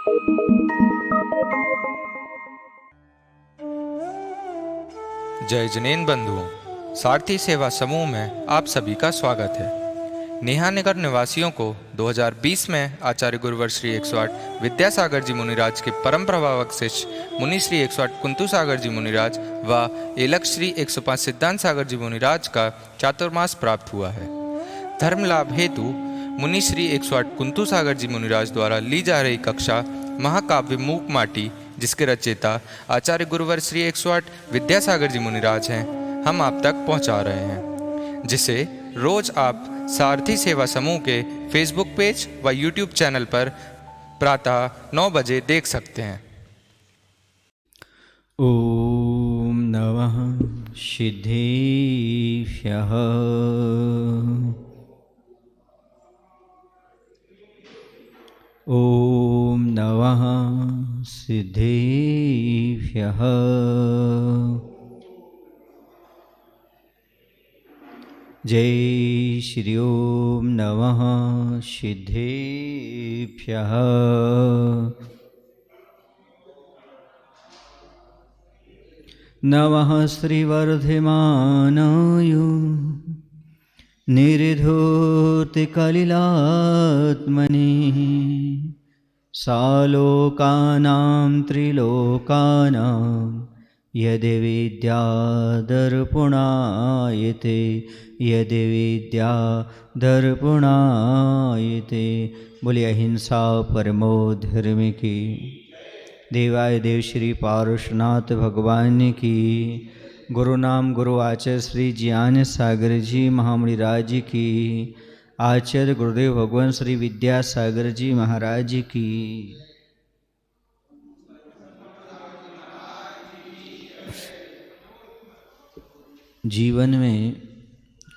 जय जनेन बंधुओं, सारथी सेवा समूह में आप सभी का स्वागत है। नेहा नगर निवासियों को 2020 में आचार्य गुरुवर श्री 108 विद्यासागर जी मुनिराज के परम प्रभावक शिष्य मुनि श्री 108 कुंतु सागर जी मुनिराज व एलक श्री 105 सिद्धांत सागर जी मुनिराज का चातुर्मास प्राप्त हुआ है। धर्म लाभ हेतु मुनि श्री 108 कुंतु सागर जी मुनिराज द्वारा ली जा रही कक्षा महाकाव्य मूक माटी, जिसके रचयिता आचार्य गुरुवर श्री 108 विद्यासागर जी मुनिराज हैं, हम आप तक पहुंचा रहे हैं, जिसे रोज आप सारथी सेवा समूह के फेसबुक पेज व यूट्यूब चैनल पर प्रातः 9 बजे देख सकते हैं। ओम नमः सिद्धेभ्यः। ओम नमः सिद्धेभ्यः। जय श्री ओम नमः सिद्धेभ्यः। नमः श्रीवर्धमानाय निर्धूतिकलिलात्मने सालोकानां त्रिलोकानां यदि विद्यादर्पणायते, यदि विद्यादर्पणायते। बोलिए अहिंसा परमो धर्म की। देवाय देव श्री पारुषनाथ भगवान की। गुरु नाम गुरु आचार्य श्री ज्ञान सागर जी महामुनिराज की। आचार्य गुरुदेव भगवान श्री विद्यासागर जी महाराज की। जीवन में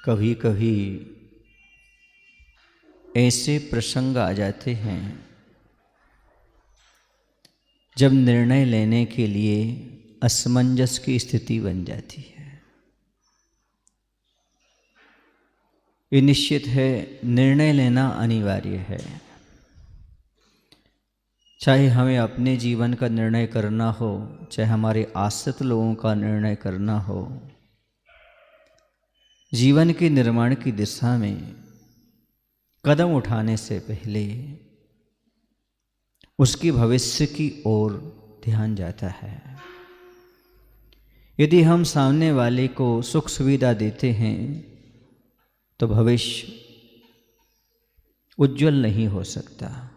कभी कभी ऐसे प्रसंग आ जाते हैं जब निर्णय लेने के लिए असमंजस की स्थिति बन जाती है। ये निश्चित है, निर्णय लेना अनिवार्य है। चाहे हमें अपने जीवन का निर्णय करना हो, चाहे हमारे आश्रित लोगों का निर्णय करना हो, जीवन के निर्माण की दिशा में कदम उठाने से पहले उसकी भविष्य की ओर ध्यान जाता है। यदि हम सामने वाले को सुख सुविधा देते हैं तो भविष्य उज्जवल नहीं हो सकता।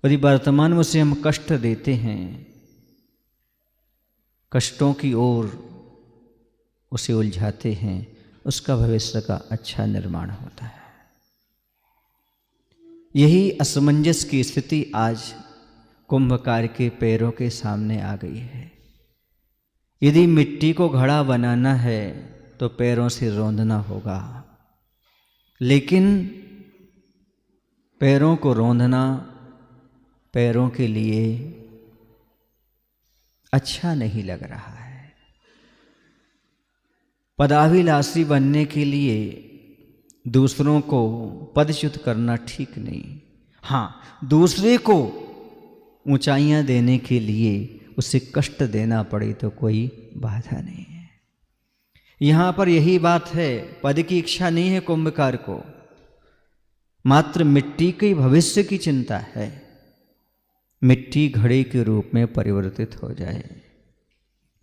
यदि वर्तमान में उसे हम कष्ट देते हैं, कष्टों की ओर उसे उलझाते हैं, उसका भविष्य का अच्छा निर्माण होता है। यही असमंजस की स्थिति आज कुंभकार के पैरों के सामने आ गई है। यदि मिट्टी को घड़ा बनाना है तो पैरों से रौंदना होगा, लेकिन पैरों को रौंदना पैरों के लिए अच्छा नहीं लग रहा है। पदाभिलाषी बनने के लिए दूसरों को पदच्युत करना ठीक नहीं। हाँ, दूसरे को ऊंचाइयां देने के लिए उसे कष्ट देना पड़े तो कोई बाधा नहीं है। यहाँ पर यही बात है, पद की इच्छा नहीं है कुंभकार को, मात्र मिट्टी के भविष्य की चिंता है। मिट्टी घड़े के रूप में परिवर्तित हो जाए।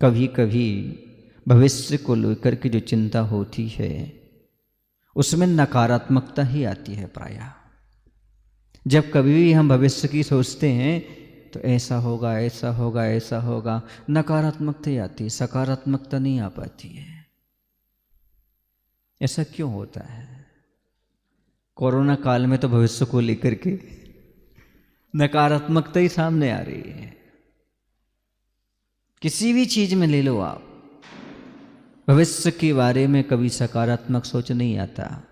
कभी कभी भविष्य को लेकर के जो चिंता होती है उसमें नकारात्मकता ही आती है प्रायः। जब कभी भी हम भविष्य की सोचते हैं तो ऐसा होगा, ऐसा होगा, ऐसा होगा, नकारात्मकता ही आती है, सकारात्मकता नहीं आ पाती है। ऐसा क्यों होता है? कोरोना काल में तो भविष्य को लेकर के नकारात्मकता ही सामने आ रही है। किसी भी चीज में ले लो आप, भविष्य के बारे में कभी सकारात्मक सोच नहीं आता।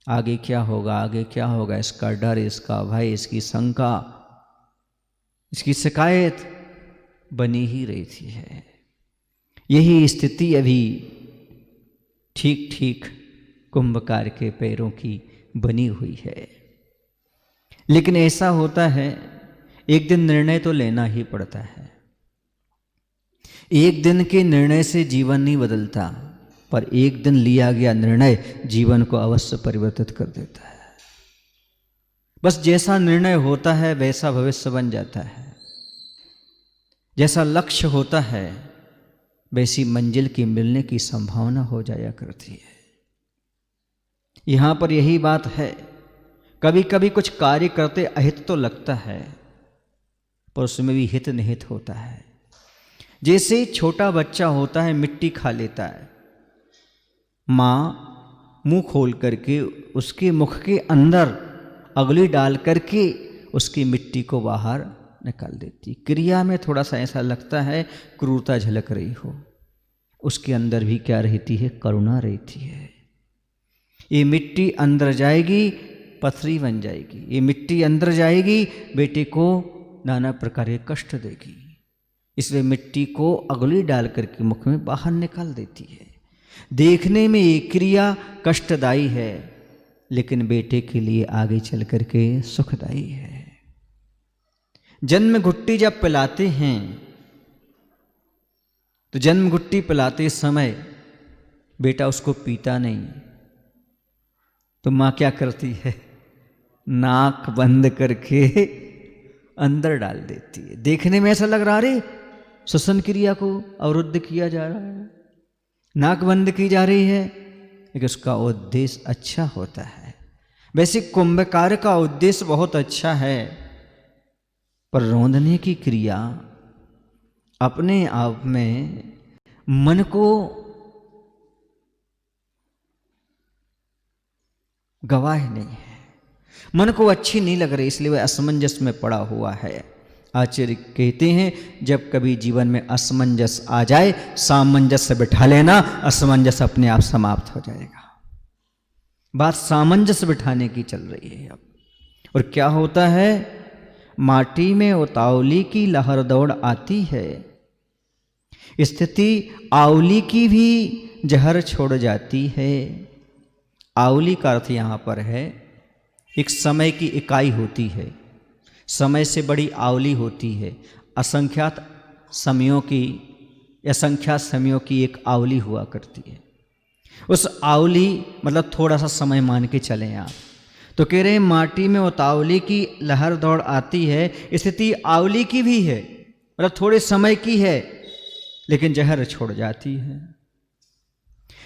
आगे क्या होगा, आगे क्या होगा, इसका डर, इसका भय, इसकी शंका, इसकी शिकायत बनी ही रहती है। यही स्थिति अभी ठीक ठीक कुंभकार के पैरों की बनी हुई है। लेकिन ऐसा होता है, एक दिन निर्णय तो लेना ही पड़ता है। एक दिन के निर्णय से जीवन नहीं बदलता, पर एक दिन लिया गया निर्णय जीवन को अवश्य परिवर्तित कर देता है। बस जैसा निर्णय होता है वैसा भविष्य बन जाता है। जैसा लक्ष्य होता है वैसी मंजिल की मिलने की संभावना हो जाया करती है। यहां पर यही बात है। कभी कभी कुछ कार्य करते अहित तो लगता है, पर उसमें भी हित निहित होता है। जैसे छोटा बच्चा होता है, मिट्टी खा लेता है, माँ मुंह खोल करके उसके मुख के अंदर अगली डाल करके उसकी मिट्टी को बाहर निकाल देती। क्रिया में थोड़ा सा ऐसा लगता है क्रूरता झलक रही हो, उसके अंदर भी क्या रहती है? करुणा रहती है। ये मिट्टी अंदर जाएगी, पथरी बन जाएगी। ये मिट्टी अंदर जाएगी, बेटे को नाना प्रकार के कष्ट देगी। इसलिए मिट्टी को अगली डाल करके मुख में बाहर निकाल देती है। देखने में ये क्रिया कष्टदायी है, लेकिन बेटे के लिए आगे चल करके सुखदायी है। जन्म घुट्टी जब पिलाते हैं तो जन्म घुट्टी पिलाते समय बेटा उसको पीता नहीं, तो माँ क्या करती है? नाक बंद करके अंदर डाल देती है। देखने में ऐसा लग रहा है श्वसन क्रिया को अवरुद्ध किया जा रहा है, नाक बंद की जा रही है, लेकिन उसका उद्देश्य अच्छा होता है। वैसे कुंभकार का उद्देश्य बहुत अच्छा है, पर रोंदने की क्रिया अपने आप में मन को गवाह नहीं है, मन को अच्छी नहीं लग रही, इसलिए वह असमंजस में पड़ा हुआ है। आचार्य कहते हैं जब कभी जीवन में असमंजस आ जाए, सामंजस्य बिठा लेना, असमंजस अपने आप समाप्त हो जाएगा। बात सामंजस्य बिठाने की चल रही है अब। और क्या होता है? माटी में उतावली की लहर दौड़ आती है, स्थिति आंवली की भी जहर छोड़ जाती है। आंवली का अर्थ यहाँ पर है एक समय की इकाई होती है, समय से बड़ी आंवली होती है। असंख्यात समयों की, असंख्यात समयों की एक आंवली हुआ करती है। उस आंवली मतलब थोड़ा सा समय मान के चलें आप, तो कह रहे हैं माटी में उतावली की लहर दौड़ आती है, स्थिति आंवली की भी है, मतलब थोड़े समय की है, लेकिन जहर छोड़ जाती है।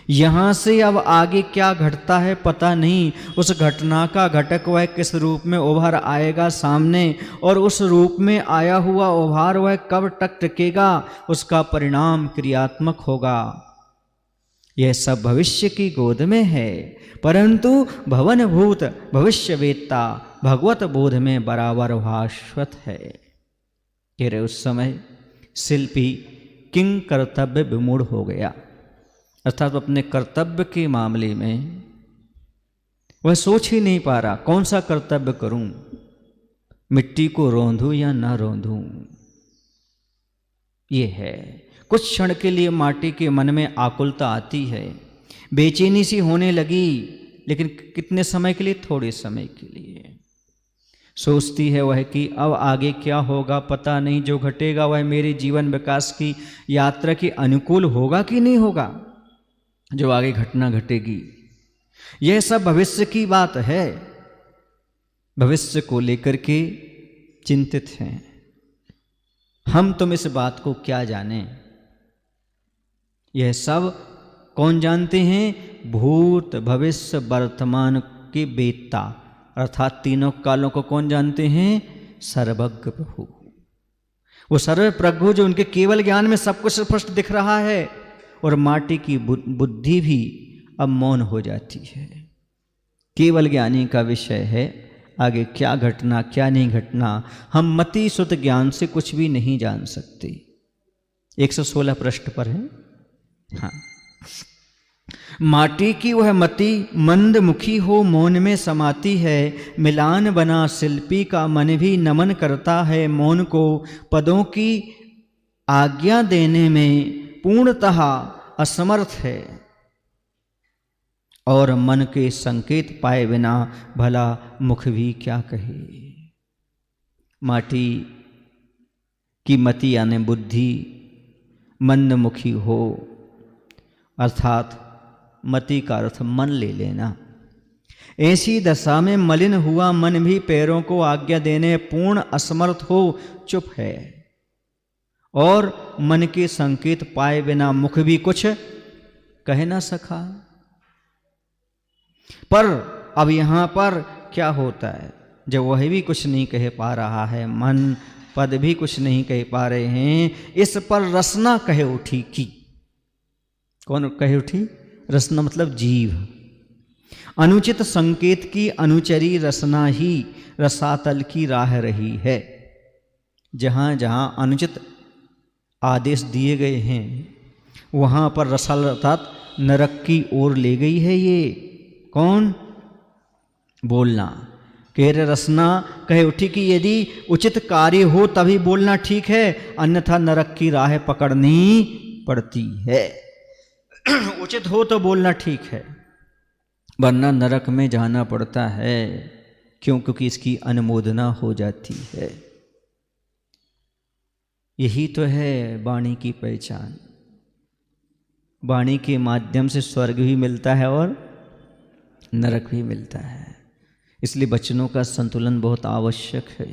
यहां से अब आगे क्या घटता है पता नहीं। उस घटना का घटक वह किस रूप में उभर आएगा सामने, और उस रूप में आया हुआ उभार वह कब तक टिकेगा, उसका परिणाम क्रियात्मक होगा। यह सब भविष्य की गोद में है, परंतु भवन भूत भविष्य वेत्ता भगवत बोध में बराबर भास्वत है। कह रहे उस समय शिल्पी किंग कर्तव्य विमूढ़ हो गया, अर्थात अपने कर्तव्य के मामले में वह सोच ही नहीं पा रहा कौन सा कर्तव्य करूं, मिट्टी को रौंधूं या ना रौंधूं। ये है कुछ क्षण के लिए माटी के मन में आकुलता आती है, बेचैनी सी होने लगी, लेकिन कितने समय के लिए? थोड़े समय के लिए। सोचती है वह कि अब आगे क्या होगा पता नहीं, जो घटेगा वह मेरे जीवन विकास की यात्रा के अनुकूल होगा कि नहीं होगा, जो आगे घटना घटेगी। यह सब भविष्य की बात है, भविष्य को लेकर के चिंतित हैं। हम तुम इस बात को क्या जाने? यह सब कौन जानते हैं? भूत भविष्य वर्तमान के वेत्ता, अर्थात तीनों कालों को कौन जानते हैं? सर्वज्ञ प्रभु। वो सर्व प्रभु जो उनके केवल ज्ञान में सब कुछ स्पष्ट दिख रहा है, और माटी की बुद्धि भी अब मौन हो जाती है। केवल ज्ञानी का विषय है आगे क्या घटना क्या नहीं घटना, हम मति सुत ज्ञान से कुछ भी नहीं जान सकते। 116 पृष्ठ पर है। हाँ, माटी की वह मति मंद मुखी हो मौन में समाती है, मिलान बना शिल्पी का मन भी नमन करता है मौन को, पदों की आज्ञा देने में पूर्णतः असमर्थ है, और मन के संकेत पाए बिना भला मुख भी क्या कहे। माटी कि मति यानी बुद्धि मंदमुखी हो, अर्थात मति का अर्थ मन ले लेना। ऐसी दशा में मलिन हुआ मन भी पैरों को आज्ञा देने पूर्ण असमर्थ हो चुप है, और मन के संकेत पाए बिना मुख भी कुछ कह ना सका। पर अब यहां पर क्या होता है, जब वह भी कुछ नहीं कह पा रहा है, मन पद भी कुछ नहीं कह पा रहे हैं, इस पर रसना कह उठी की। कौन कह उठी? रसना मतलब जीव। अनुचित संकेत की अनुचरी रसना ही रसातल की राह रही है। जहां जहां अनुचित आदेश दिए गए हैं वहां पर रसाल अर्थात नरक की ओर ले गई है। ये कौन? बोलना। कह रहे रसना कहे उठी कि यदि उचित कार्य हो तभी बोलना ठीक है, अन्यथा नरक की राह पकड़नी पड़ती है। उचित हो तो बोलना ठीक है, वरना नरक में जाना पड़ता है। क्यों? क्योंकि इसकी अनुमोदना हो जाती है। यही तो है वाणी की पहचान। वाणी के माध्यम से स्वर्ग भी मिलता है और नरक भी मिलता है। इसलिए वचनों का संतुलन बहुत आवश्यक है।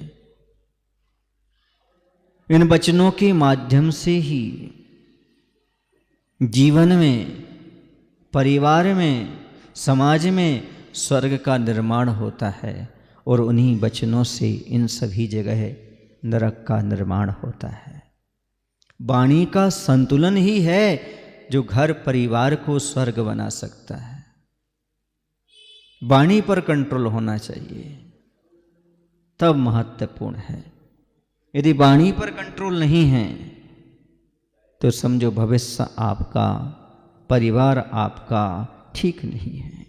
इन वचनों के माध्यम से ही जीवन में, परिवार में, समाज में स्वर्ग का निर्माण होता है, और उन्हीं वचनों से इन सभी जगह नरक का निर्माण होता है। वाणी का संतुलन ही है जो घर परिवार को स्वर्ग बना सकता है। वाणी पर कंट्रोल होना चाहिए, तब महत्वपूर्ण है। यदि वाणी पर कंट्रोल नहीं है तो समझो भविष्य आपका, परिवार आपका ठीक नहीं है।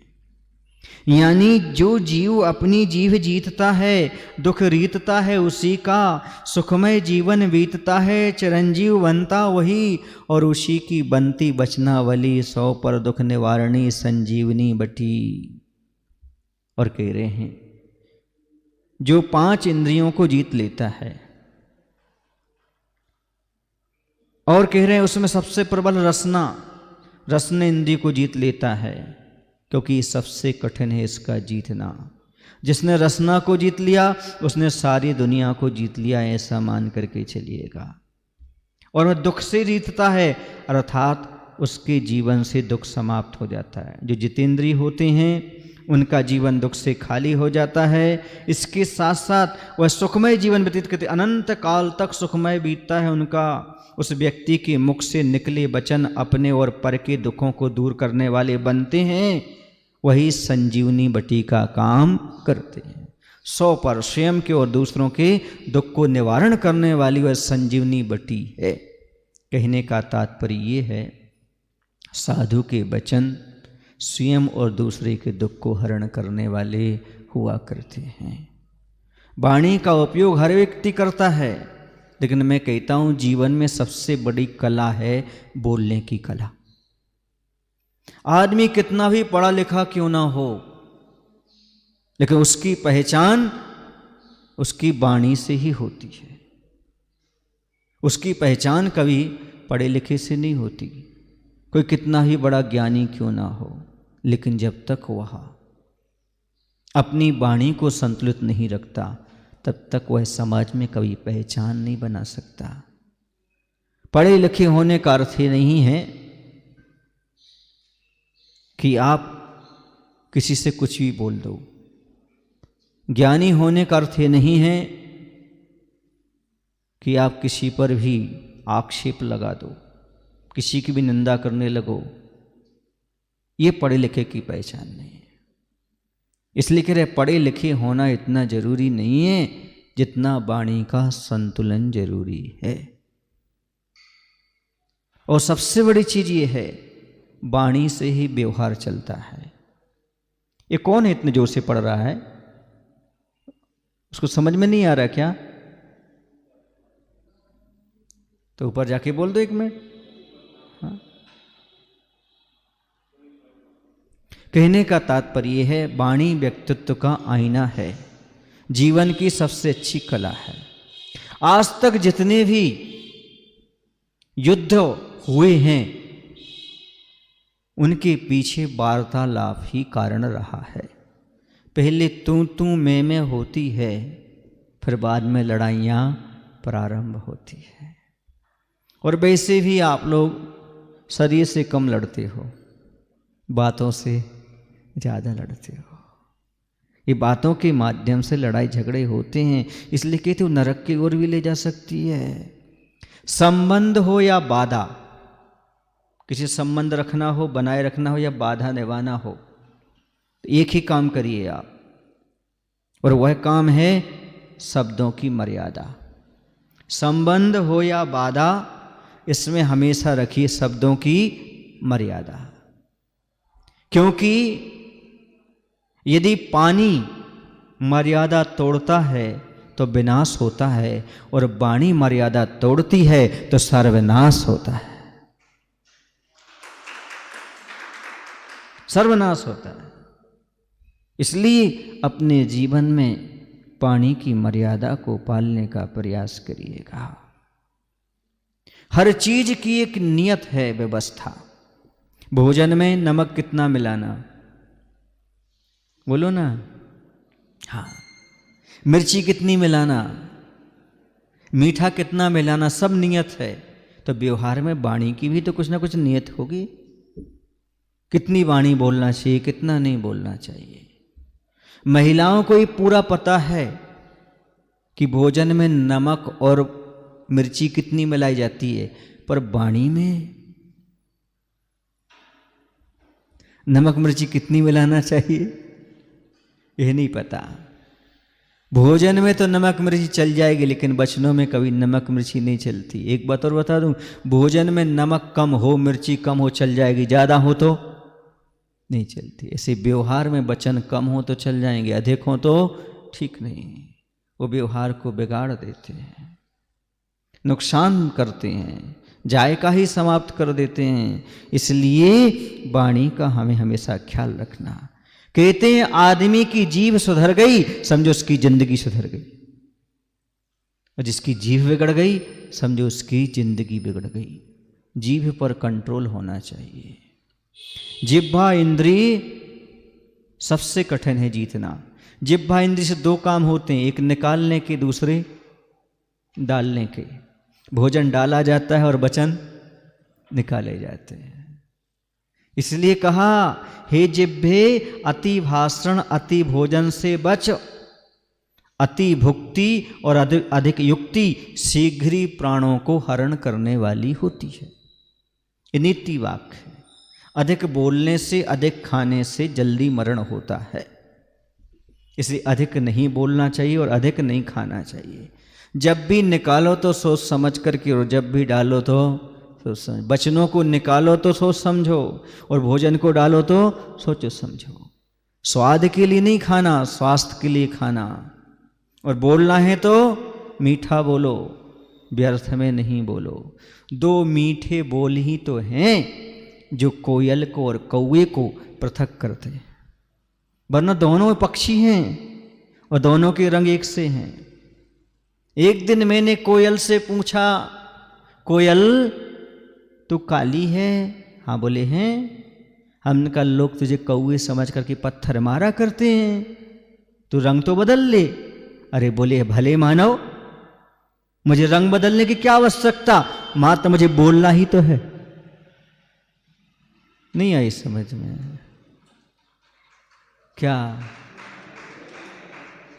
यानी जो जीव अपनी जीव जीतता है, दुख रीतता है उसी का, सुखमय जीवन बीतता है, चिरंजीव बनता वही, और उसी की बनती बचनावली, 100 पर दुख निवारणी संजीवनी बटी। और कह रहे हैं जो 5 इंद्रियों को जीत लेता है, और कह रहे हैं उसमें सबसे प्रबल रसना, रसने इंद्रिय को जीत लेता है, क्योंकि सबसे कठिन है इसका जीतना। जिसने रसना को जीत लिया उसने सारी दुनिया को जीत लिया, ऐसा मान करके चलिएगा। और वह दुख से जीतता है, अर्थात उसके जीवन से दुख समाप्त हो जाता है। जो जितेंद्रिय होते हैं उनका जीवन दुख से खाली हो जाता है। इसके साथ साथ वह सुखमय जीवन व्यतीत करते, अनंत काल तक सुखमय बीतता है उनका। उस व्यक्ति के मुख से निकले वचन अपने और पर के दुखों को दूर करने वाले बनते हैं, वही संजीवनी बटी का काम करते हैं। 100 पर स्वयं के और दूसरों के दुख को निवारण करने वाली वह संजीवनी बटी है। कहने का तात्पर्य ये है, साधु के वचन स्वयं और दूसरे के दुख को हरण करने वाले हुआ करते हैं। वाणी का उपयोग हर व्यक्ति करता है, लेकिन मैं कहता हूं जीवन में सबसे बड़ी कला है बोलने की कला। आदमी कितना भी पढ़ा लिखा क्यों ना हो, लेकिन उसकी पहचान उसकी वाणी से ही होती है। उसकी पहचान कभी पढ़े लिखे से नहीं होती। कोई कितना ही बड़ा ज्ञानी क्यों ना हो, लेकिन जब तक वह अपनी वाणी को संतुलित नहीं रखता, तब तक वह समाज में कभी पहचान नहीं बना सकता। पढ़े लिखे होने का अर्थ ये नहीं है कि आप किसी से कुछ भी बोल दो। ज्ञानी होने का अर्थ ये नहीं है कि आप किसी पर भी आक्षेप लगा दो, किसी की भी निंदा करने लगो। ये पढ़े लिखे की पहचान नहीं है। इसलिए कह रहे पढ़े लिखे होना इतना जरूरी नहीं है जितना वाणी का संतुलन जरूरी है। और सबसे बड़ी चीज ये है, वाणी से ही व्यवहार चलता है। ये कौन है इतने जोर से पढ़ रहा है? उसको समझ में नहीं आ रहा क्या? तो ऊपर जाके बोल दो 1 मिनट। हाँ? कहने का तात्पर्य है, वाणी व्यक्तित्व का आईना है, जीवन की सबसे अच्छी कला है। आज तक जितने भी युद्ध हुए हैं उनके पीछे वार्तालाप ही कारण रहा है। पहले तू मैं होती है, फिर बाद में लड़ाइयाँ प्रारंभ होती है। और वैसे भी आप लोग शरीर से कम लड़ते हो, बातों से ज़्यादा लड़ते हो। ये बातों के माध्यम से लड़ाई झगड़े होते हैं, इसलिए कहते हो नरक की ओर भी ले जा सकती है। संबंध हो या बाधा, किसी संबंध रखना हो, बनाए रखना हो या बाधा निभाना हो, एक ही काम करिए आप, और वह काम है शब्दों की मर्यादा। संबंध हो या बाधा, इसमें हमेशा रखिए शब्दों की मर्यादा। क्योंकि यदि पानी मर्यादा तोड़ता है तो विनाश होता है, और वाणी मर्यादा तोड़ती है तो सर्वनाश होता है। सर्वनाश होता है। इसलिए अपने जीवन में पानी की मर्यादा को पालने का प्रयास करिएगा। हर चीज की एक नियत है, व्यवस्था। भोजन में नमक कितना मिलाना, बोलो ना। हाँ, मिर्ची कितनी मिलाना, मीठा कितना मिलाना, सब नियत है। तो व्यवहार में वाणी की भी तो कुछ ना कुछ नियत होगी। कितनी वाणी बोलना चाहिए, कितना नहीं बोलना चाहिए। महिलाओं को ये पूरा पता है कि भोजन में नमक और मिर्ची कितनी मिलाई जाती है, पर वाणी में नमक मिर्ची कितनी मिलाना चाहिए यह नहीं पता। भोजन में तो नमक मिर्ची चल जाएगी, लेकिन वचनों में कभी नमक मिर्ची नहीं चलती। एक बात और बता दूं, भोजन में नमक कम हो, मिर्ची कम हो, चल जाएगी, ज़्यादा हो तो नहीं चलती। ऐसे व्यवहार में वचन कम हो तो चल जाएंगे, अधिक हो तो ठीक नहीं। वो व्यवहार को बिगाड़ देते हैं, नुकसान करते हैं, जायका ही समाप्त कर देते हैं। इसलिए वाणी का हमें हमेशा ख्याल रखना। कहते हैं आदमी की जीभ सुधर गई, समझो उसकी जिंदगी सुधर गई, और जिसकी जीभ बिगड़ गई समझो उसकी जिंदगी बिगड़ गई। जीभ पर कंट्रोल होना चाहिए। जिह्वा इंद्रिय सबसे कठिन है जीतना। जिह्वा इंद्रिय से दो काम होते हैं, एक निकालने के, दूसरे डालने के। भोजन डाला जाता है और वचन निकाले जाते हैं। इसलिए कहा, हे जिह्वे अति भाषण अति भोजन से बच, अति भुक्ति और अधिक युक्ति शीघ्र ही प्राणों को हरण करने वाली होती है। ये नीति वाक्य है। अधिक बोलने से, अधिक खाने से जल्दी मरण होता है। इसलिए अधिक नहीं बोलना चाहिए और अधिक नहीं खाना चाहिए। जब भी निकालो तो सोच समझ करके, और जब भी डालो तो सोच समझ। वचनों को निकालो तो सोच समझो, और भोजन को डालो तो सोचो समझो। स्वाद के लिए नहीं खाना, स्वास्थ्य के लिए खाना। और बोलना है तो मीठा बोलो, व्यर्थ में नहीं बोलो। दो मीठे बोल ही तो हैं जो कोयल को और कौवे को पृथक करते हैं, वरना दोनों पक्षी हैं और दोनों के रंग एक से हैं। एक दिन मैंने कोयल से पूछा, कोयल तू काली है? हाँ बोले हैं। हमने कहा लोग तुझे कौवे समझ करके पत्थर मारा करते हैं, तू रंग तो बदल ले। अरे बोले भले मानव, मुझे रंग बदलने की क्या आवश्यकता, मात्र मुझे बोलना ही तो है। नहीं आई समझ में? क्या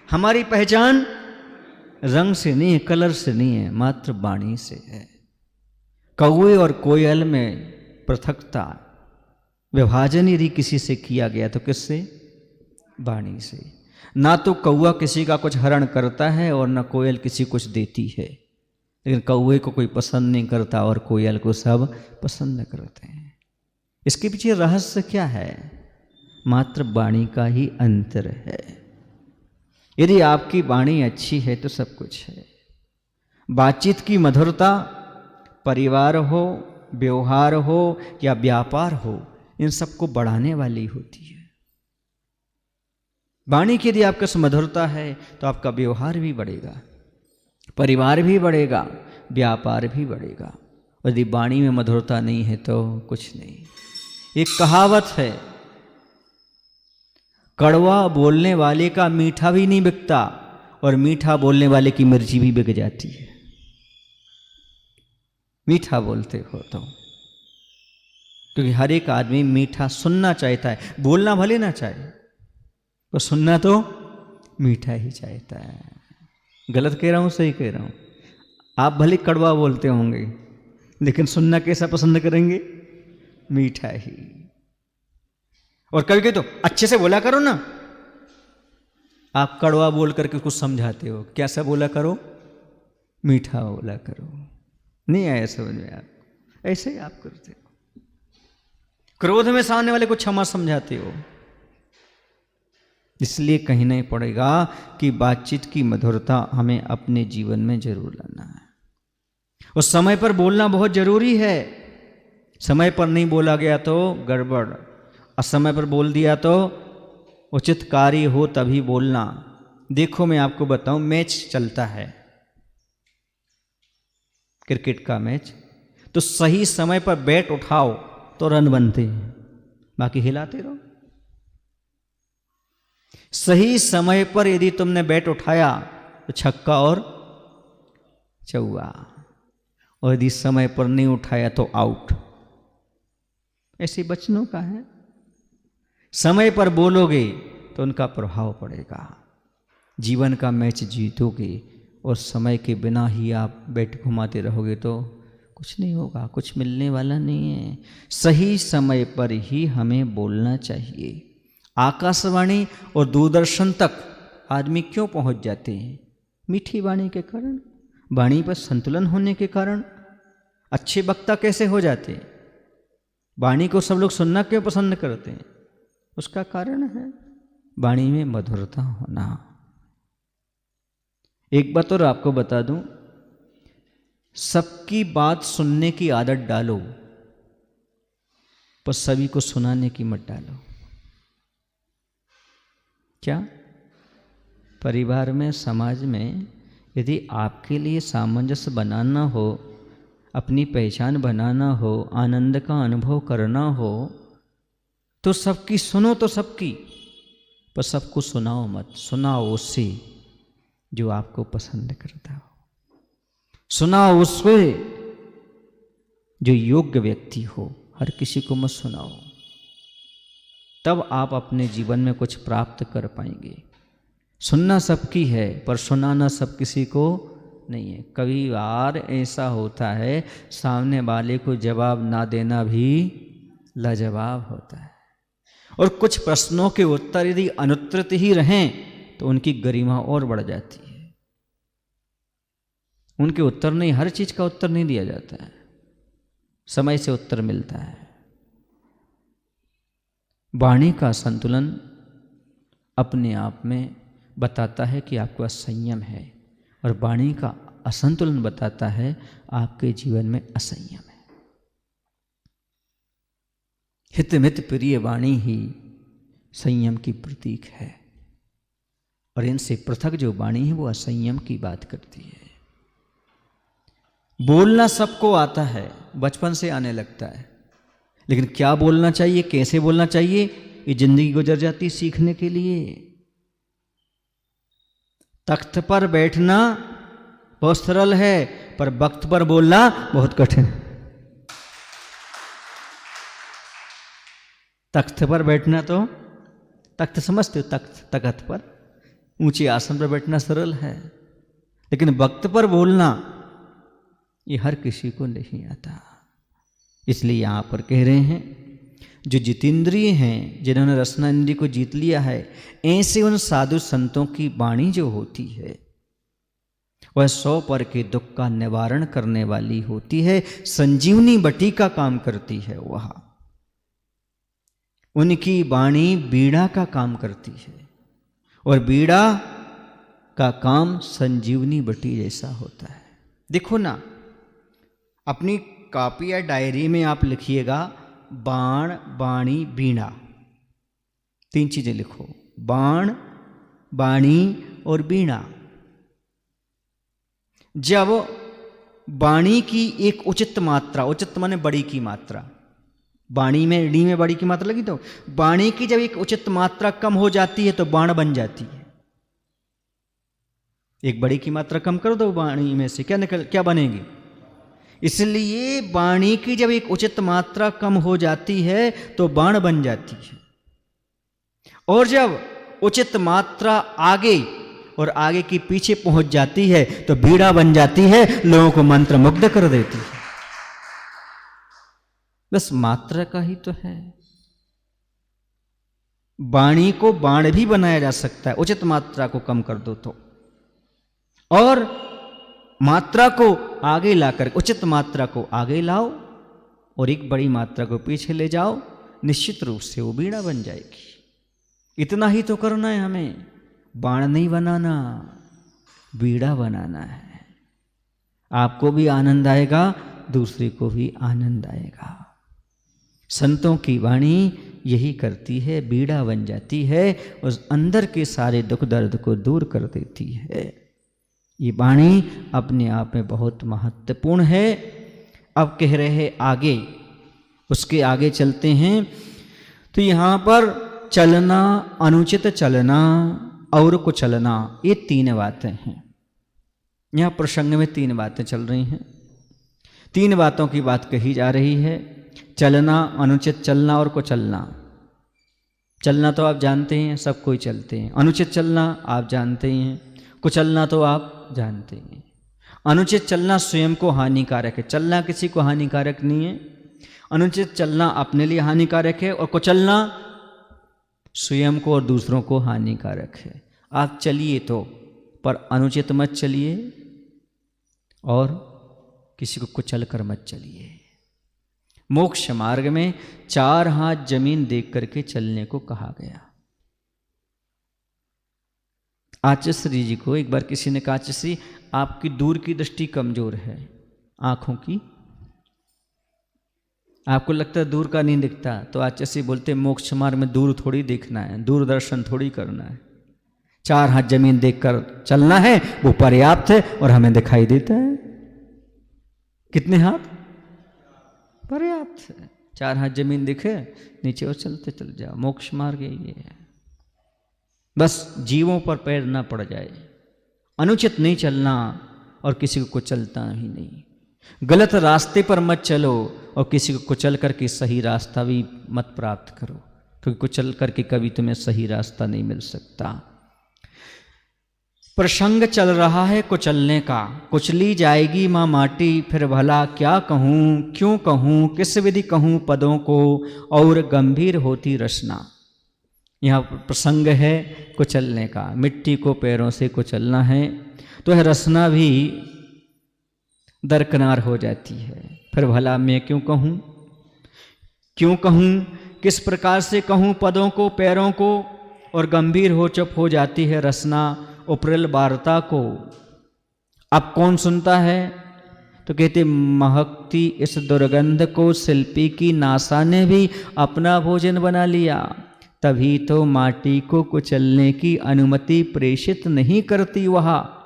हमारी पहचान रंग से नहीं है, कलर से नहीं है, मात्र वाणी से है। कौवे और कोयल में पृथकता, विभाजन यदि किसी से किया गया तो किससे? वाणी से। ना तो कौवा किसी का कुछ हरण करता है और ना कोयल किसी कुछ देती है, लेकिन कौवे को कोई पसंद नहीं करता और कोयल को सब पसंद करते हैं। इसके पीछे रहस्य क्या है? मात्र वाणी का ही अंतर है। यदि आपकी वाणी अच्छी है तो सब कुछ है। बातचीत की मधुरता, परिवार हो, व्यवहार हो या व्यापार हो, इन सबको बढ़ाने वाली होती है। वाणी की यदि आपके मधुरता है तो आपका व्यवहार भी बढ़ेगा। परिवार भी बढ़ेगा, व्यापार भी बढ़ेगा। और यदि वाणी में मधुरता नहीं है तो कुछ नहीं। एक कहावत है, कड़वा बोलने वाले का मीठा भी नहीं बिकता और मीठा बोलने वाले की मिर्ची भी बिक जाती है। मीठा बोलते हो तो, क्योंकि हर एक आदमी मीठा सुनना चाहता है, बोलना भले ना चाहे, तो सुनना तो मीठा ही चाहता है। गलत कह रहा हूं, सही कह रहा हूं? आप भले कड़वा बोलते होंगे, लेकिन सुनना कैसा पसंद करेंगे? मीठा ही। और कभी कभी तो अच्छे से बोला करो ना। आप कड़वा बोल करके कुछ समझाते हो, कैसा बोला करो? मीठा बोला करो। नहीं आया समझ में? आप ऐसे ही आप करते हो। क्रोध में सामने वाले को क्षमा समझाते हो। इसलिए कहना ही पड़ेगा कि बातचीत की मधुरता हमें अपने जीवन में जरूर लाना है। और समय पर बोलना बहुत जरूरी है। समय पर नहीं बोला गया तो गड़बड़, असमय पर बोल दिया तो उचित कार्य हो तभी बोलना। देखो मैं आपको बताऊं, मैच चलता है, क्रिकेट का मैच, तो सही समय पर बैट उठाओ तो रन बनते हैं, बाकी हिलाते रहो। सही समय पर यदि तुमने बैट उठाया तो छक्का और चौका, और यदि समय पर नहीं उठाया तो आउट। ऐसे बचनों का है। समय पर बोलोगे तो उनका प्रभाव पड़ेगा, जीवन का मैच जीतोगे। और समय के बिना ही आप बैट घुमाते रहोगे तो कुछ नहीं होगा, कुछ मिलने वाला नहीं है। सही समय पर ही हमें बोलना चाहिए। आकाशवाणी और दूरदर्शन तक आदमी क्यों पहुंच जाते हैं? मीठी वाणी के कारण, वाणी पर संतुलन होने के कारण। अच्छे वक्ता कैसे हो जाते हैं? वाणी को सब लोग सुनना क्यों पसंद करते हैं? उसका कारण है वाणी में मधुरता होना। एक बात और आपको बता दूं, सबकी बात सुनने की आदत डालो, पर सभी को सुनाने की मत डालो। क्या? परिवार में, समाज में यदि आपके लिए सामंजस्य बनाना हो, अपनी पहचान बनाना हो, आनंद का अनुभव करना हो, तो सबकी सुनो, तो सबकी, पर सबको सुनाओ मत। सुनाओ उससे जो आपको पसंद करता हो, सुनाओ उससे जो योग्य व्यक्ति हो। हर किसी को मत सुनाओ, तब आप अपने जीवन में कुछ प्राप्त कर पाएंगे। सुनना सबकी है, पर सुनाना सब किसी को नहीं है। कई बार ऐसा होता है, सामने वाले को जवाब ना देना भी लाजवाब होता है। और कुछ प्रश्नों के उत्तर यदि अनुत्तरित ही रहें तो उनकी गरिमा और बढ़ जाती है। उनके उत्तर नहीं, हर चीज का उत्तर नहीं दिया जाता है, समय से उत्तर मिलता है। वाणी का संतुलन अपने आप में बताता है कि आपका संयम है, और वाणी का असंतुलन बताता है आपके जीवन में असंयम है। हित मित प्रिय वाणी ही संयम की प्रतीक है, और इनसे पृथक जो वाणी है वो असंयम की बात करती है। बोलना सबको आता है, बचपन से आने लगता है, लेकिन क्या बोलना चाहिए, कैसे बोलना चाहिए, ये जिंदगी गुजर जाती सीखने के लिए। तख्त पर बैठना बहुत सरल है, पर वक्त पर बोलना बहुत कठिन है। तख्त पर बैठना तो, तख्त समझते हो? तख्त पर, ऊंचे आसन पर बैठना सरल है, लेकिन वक्त पर बोलना ये हर किसी को नहीं आता। इसलिए यहां पर कह रहे हैं, जो जितेंद्रिय हैं, जिन्होंने रसना इंद्रिय को जीत लिया है, ऐसे उन साधु संतों की वाणी जो होती है वह 100 पर के दुख का निवारण करने वाली होती है, संजीवनी बटी का काम करती है। वह उनकी वाणी बीड़ा का काम करती है, और बीड़ा का काम संजीवनी बटी जैसा होता है। देखो ना, अपनी कॉपी या डायरी में आप लिखिएगा बाण, वाणी, बीणा, 3 चीजें लिखो, बाण, वाणी और बीणा। जब वाणी की एक उचित मात्रा, उचित माने बड़ी की मात्रा, वाणी में डी में बड़ी की मात्रा लगी, तो वाणी की जब एक उचित मात्रा कम हो जाती है तो बाण बन जाती है। एक बड़ी की मात्रा कम कर दो वाणी में से, क्या बनेगी? इसलिए वाणी की जब एक उचित मात्रा कम हो जाती है तो बाण बन जाती है, और जब उचित मात्रा आगे और आगे की पीछे पहुंच जाती है तो बीड़ा बन जाती है, लोगों को मंत्र मुग्ध कर देती है। बस मात्रा का ही तो है। वाणी को बाण भी बनाया जा सकता है, उचित मात्रा को कम कर दो तो, और मात्रा को आगे लाकर उचित मात्रा को आगे लाओ और एक बड़ी मात्रा को पीछे ले जाओ, निश्चित रूप से वो बीड़ा बन जाएगी। इतना ही तो करना है हमें, बाण नहीं बनाना, बीड़ा बनाना है। आपको भी आनंद आएगा, दूसरे को भी आनंद आएगा। संतों की वाणी यही करती है, बीड़ा बन जाती है, उस अंदर के सारे दुख दर्द को दूर कर देती है। ये वाणी अपने आप में बहुत महत्वपूर्ण है। अब कह रहे हैं आगे, उसके आगे चलते हैं। तो यहाँ पर चलना, अनुचित चलना और कुचलना, ये तीन बातें हैं। यहाँ प्रसंग में तीन बातें चल रही हैं, तीन बातों की बात कही जा रही है। चलना, अनुचित चलना और कुचलना। चलना तो आप जानते हैं, सब कोई चलते हैं। अनुचित चलना आप जानते ही हैं, कुचलना तो आप जानते हैं। अनुचित चलना स्वयं को हानिकारक है, चलना किसी को हानिकारक नहीं है। अनुचित चलना अपने लिए हानिकारक है, और कुचलना स्वयं को और दूसरों को हानिकारक है। आप चलिए तो, पर अनुचित मत चलिए और किसी को कुचल कर मत चलिए। मोक्ष मार्ग में 4 हाथ जमीन देख करके चलने को कहा गया। आचार्य जी को एक बार किसी ने कहा, आचार्य आपकी दूर की दृष्टि कमजोर है, आंखों की, आपको लगता है दूर का नहीं दिखता। तो आचार्य बोलते, मोक्ष मार्ग में दूर थोड़ी देखना है, दूरदर्शन थोड़ी करना है। 4 हाथ जमीन देखकर चलना है, वो पर्याप्त है, और हमें दिखाई देता है। कितने हाथ? पर्याप्त है। 4 हाथ जमीन दिखे, नीचे और चलते चल जाओ। मोक्ष मार्ग यही है, बस जीवों पर पैर ना पड़ जाए। अनुचित नहीं चलना और किसी को कुचलता ही नहीं। गलत रास्ते पर मत चलो और किसी को कुचल करके सही रास्ता भी मत प्राप्त करो, क्योंकि कुचल करके कभी तुम्हें सही रास्ता नहीं मिल सकता। प्रसंग चल रहा है कुचलने का। कुचली जाएगी माँ माटी, फिर भला क्या कहूँ, क्यों कहूँ, किस विधि कहूँ पदों को, और गंभीर होती रचना। यहाँ प्रसंग है कुचलने का, मिट्टी को पैरों से कुचलना है, तो यह रचना भी दरकिनार हो जाती है। फिर भला मैं क्यों कहूँ, क्यों कहूँ, किस प्रकार से कहूँ पदों को, पैरों को, और गंभीर हो चुप हो जाती है रचना उपरिल वार्ता को। अब कौन सुनता है? तो कहते, महकती इस दुर्गंध को शिल्पी की नासा ने भी अपना भोजन बना लिया, तभी तो माटी को कुचलने की अनुमति प्रेषित नहीं करती, वह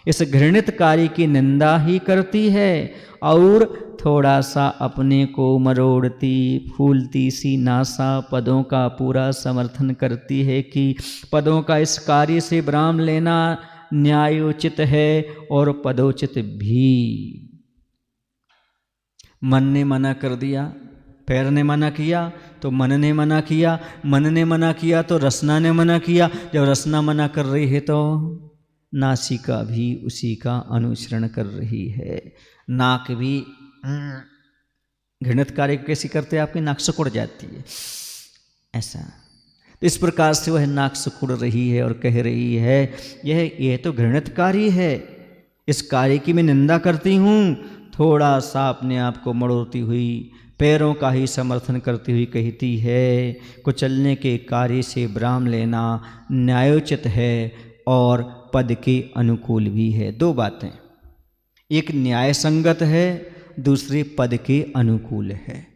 इस घृणित कार्य की निंदा ही करती है, और थोड़ा सा अपने को मरोड़ती फूलती सी नासा पदों का पूरा समर्थन करती है कि पदों का इस कार्य से विराम लेना न्यायोचित है और पदोचित भी। मन ने मना कर दिया, पैर ने मना किया तो मन ने मना किया, मन ने मना किया तो रसना ने मना किया। जब रसना मना कर रही है तो नासिका भी उसी का अनुसरण कर रही है। नाक भी घृणित कार्य कैसी करते हैं, आपकी नाक सिकुड़ जाती है ऐसा। तो इस प्रकार से वह नाक सिकुड़ रही है और कह रही है, यह तो घृणित कार्य है, इस कार्य की मैं निंदा करती हूँ। थोड़ा सा अपने आप को मड़ोती हुई पैरों का ही समर्थन करती हुई कहती है, कुचलने के कार्य से विराम लेना न्यायोचित है और पद के अनुकूल भी है। 2 बातें, एक न्याय संगत है, दूसरी पद के अनुकूल है।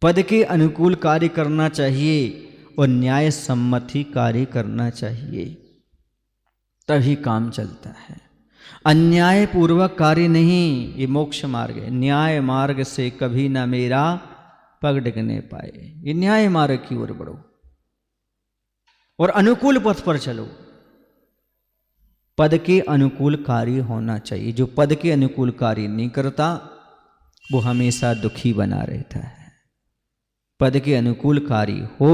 पद के अनुकूल कार्य करना चाहिए और न्याय सम्मत ही कार्य करना चाहिए, तभी काम चलता है। अन्याय पूर्वक कार्य नहीं, ये मोक्ष मार्ग है। न्याय मार्ग से कभी ना मेरा पग डिगने पाए। ये न्याय मार्ग की ओर बढ़ो और अनुकूल पथ पर चलो। पद के अनुकूल कार्य होना चाहिए। जो पद के अनुकूल कार्य नहीं करता वो हमेशा दुखी बना रहता है। पद के अनुकूल कार्य हो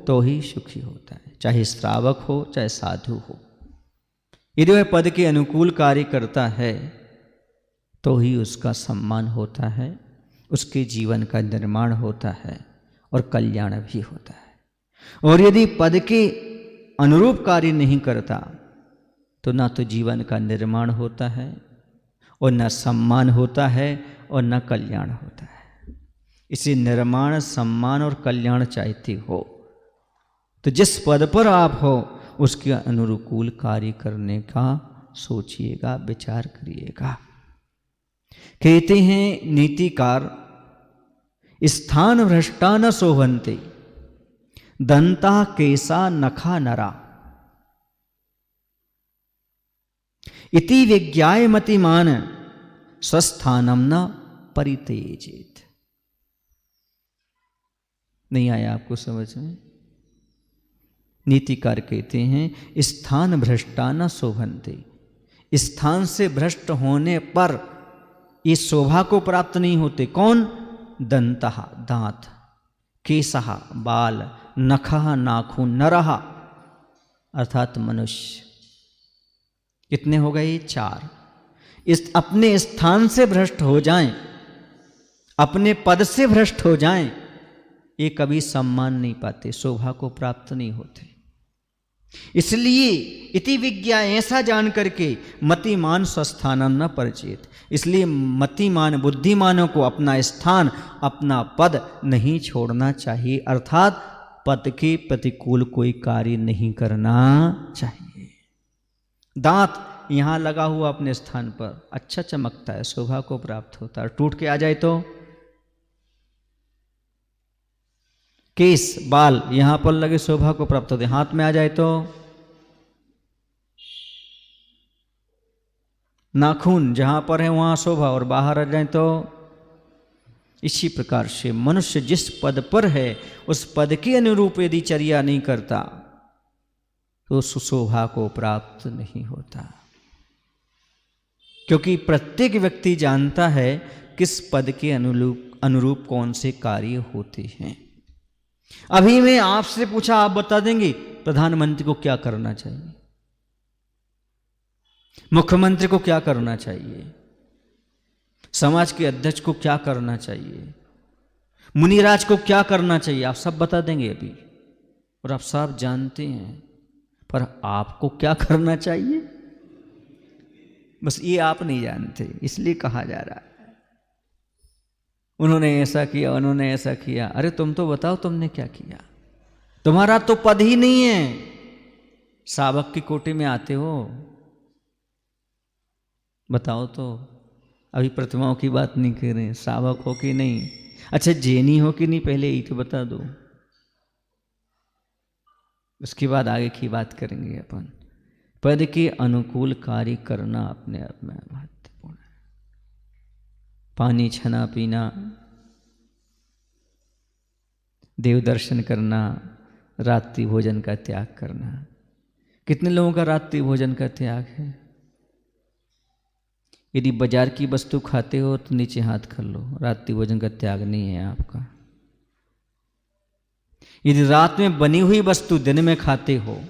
तो ही सुखी होता है, चाहे श्रावक हो चाहे साधु हो। यदि वह पद के अनुकूल कार्य करता है तो ही उसका सम्मान होता है, उसके जीवन का निर्माण होता है और कल्याण भी होता है। और यदि पद के अनुरूप कार्य नहीं करता तो ना तो जीवन का निर्माण होता है और न सम्मान होता है और न कल्याण होता है। इसे निर्माण, सम्मान और कल्याण चाहते हो तो जिस पद पर आप हो उसके अनुकूल कार्य करने का सोचिएगा, विचार करिएगा। कहते हैं नीतिकार, स्थान भ्रष्टा न शोभन्ते, दंता केसा नखा नरा, इति विज्ञाय मतिमान स्वस्थानम न परितेजित। नहीं आया आपको समझ में? नीतिकार कहते हैं स्थान भ्रष्टा न शोभन्ते, स्थान से भ्रष्ट होने पर ये शोभा को प्राप्त नहीं होते। कौन? दंतः दांत, केशः बाल, नखः नाखून, नरः अर्थात मनुष्य। कितने हो गए? 4। इस अपने स्थान से भ्रष्ट हो जाएं, अपने पद से भ्रष्ट हो जाएं, ये कभी सम्मान नहीं पाते, शोभा को प्राप्त नहीं होते। इसलिए इति विज्ञा, ऐसा जान करके मतिमान स्वस्थानम न परिचित, इसलिए मतिमान बुद्धिमानों को अपना स्थान, अपना पद नहीं छोड़ना चाहिए। अर्थात पद के प्रतिकूल कोई कार्य नहीं करना चाहिए। दांत यहां लगा हुआ अपने स्थान पर अच्छा चमकता है, शोभा को प्राप्त होता है, टूट के आ जाए तो। केस, बाल यहां पर लगे शोभा को प्राप्त होते, हाथ में आ जाए तो। नाखून जहां पर है वहां शोभा और बाहर आ जाए तो। इसी प्रकार से मनुष्य जिस पद पर है उस पद के अनुरूप यदि चर्या नहीं करता तो सुशोभा को प्राप्त नहीं होता। क्योंकि प्रत्येक व्यक्ति जानता है किस पद के अनुरूप कौन से कार्य होते हैं। अभी मैं आपसे पूछा, आप बता देंगे प्रधानमंत्री को क्या करना चाहिए, मुख्यमंत्री को क्या करना चाहिए, समाज के अध्यक्ष को क्या करना चाहिए, मुनिराज को क्या करना चाहिए, आप सब बता देंगे अभी, और आप सब जानते हैं। पर आपको क्या करना चाहिए बस ये आप नहीं जानते, इसलिए कहा जा रहा है उन्होंने ऐसा किया, उन्होंने ऐसा किया। अरे तुम तो बताओ तुमने क्या किया? तुम्हारा तो पद ही नहीं है, सावक की कोटि में आते हो, बताओ तो। अभी प्रतिमाओं की बात नहीं कर रहे, सावक हो कि नहीं, अच्छा जैनी हो कि नहीं, पहले यही तो बता दो, उसके बाद आगे की बात करेंगे अपन। पद के अनुकूल कार्य करना अपने आप में महत्वपूर्ण है। पानी छना पीना, देव दर्शन करना, रात्रि भोजन का त्याग करना। कितने लोगों का रात्रि भोजन का त्याग है? यदि बाजार की वस्तु खाते हो तो नीचे हाथ कर लो, रात्रि भोजन का त्याग नहीं है आपका। यदि रात में बनी हुई वस्तु दिन में खाते हो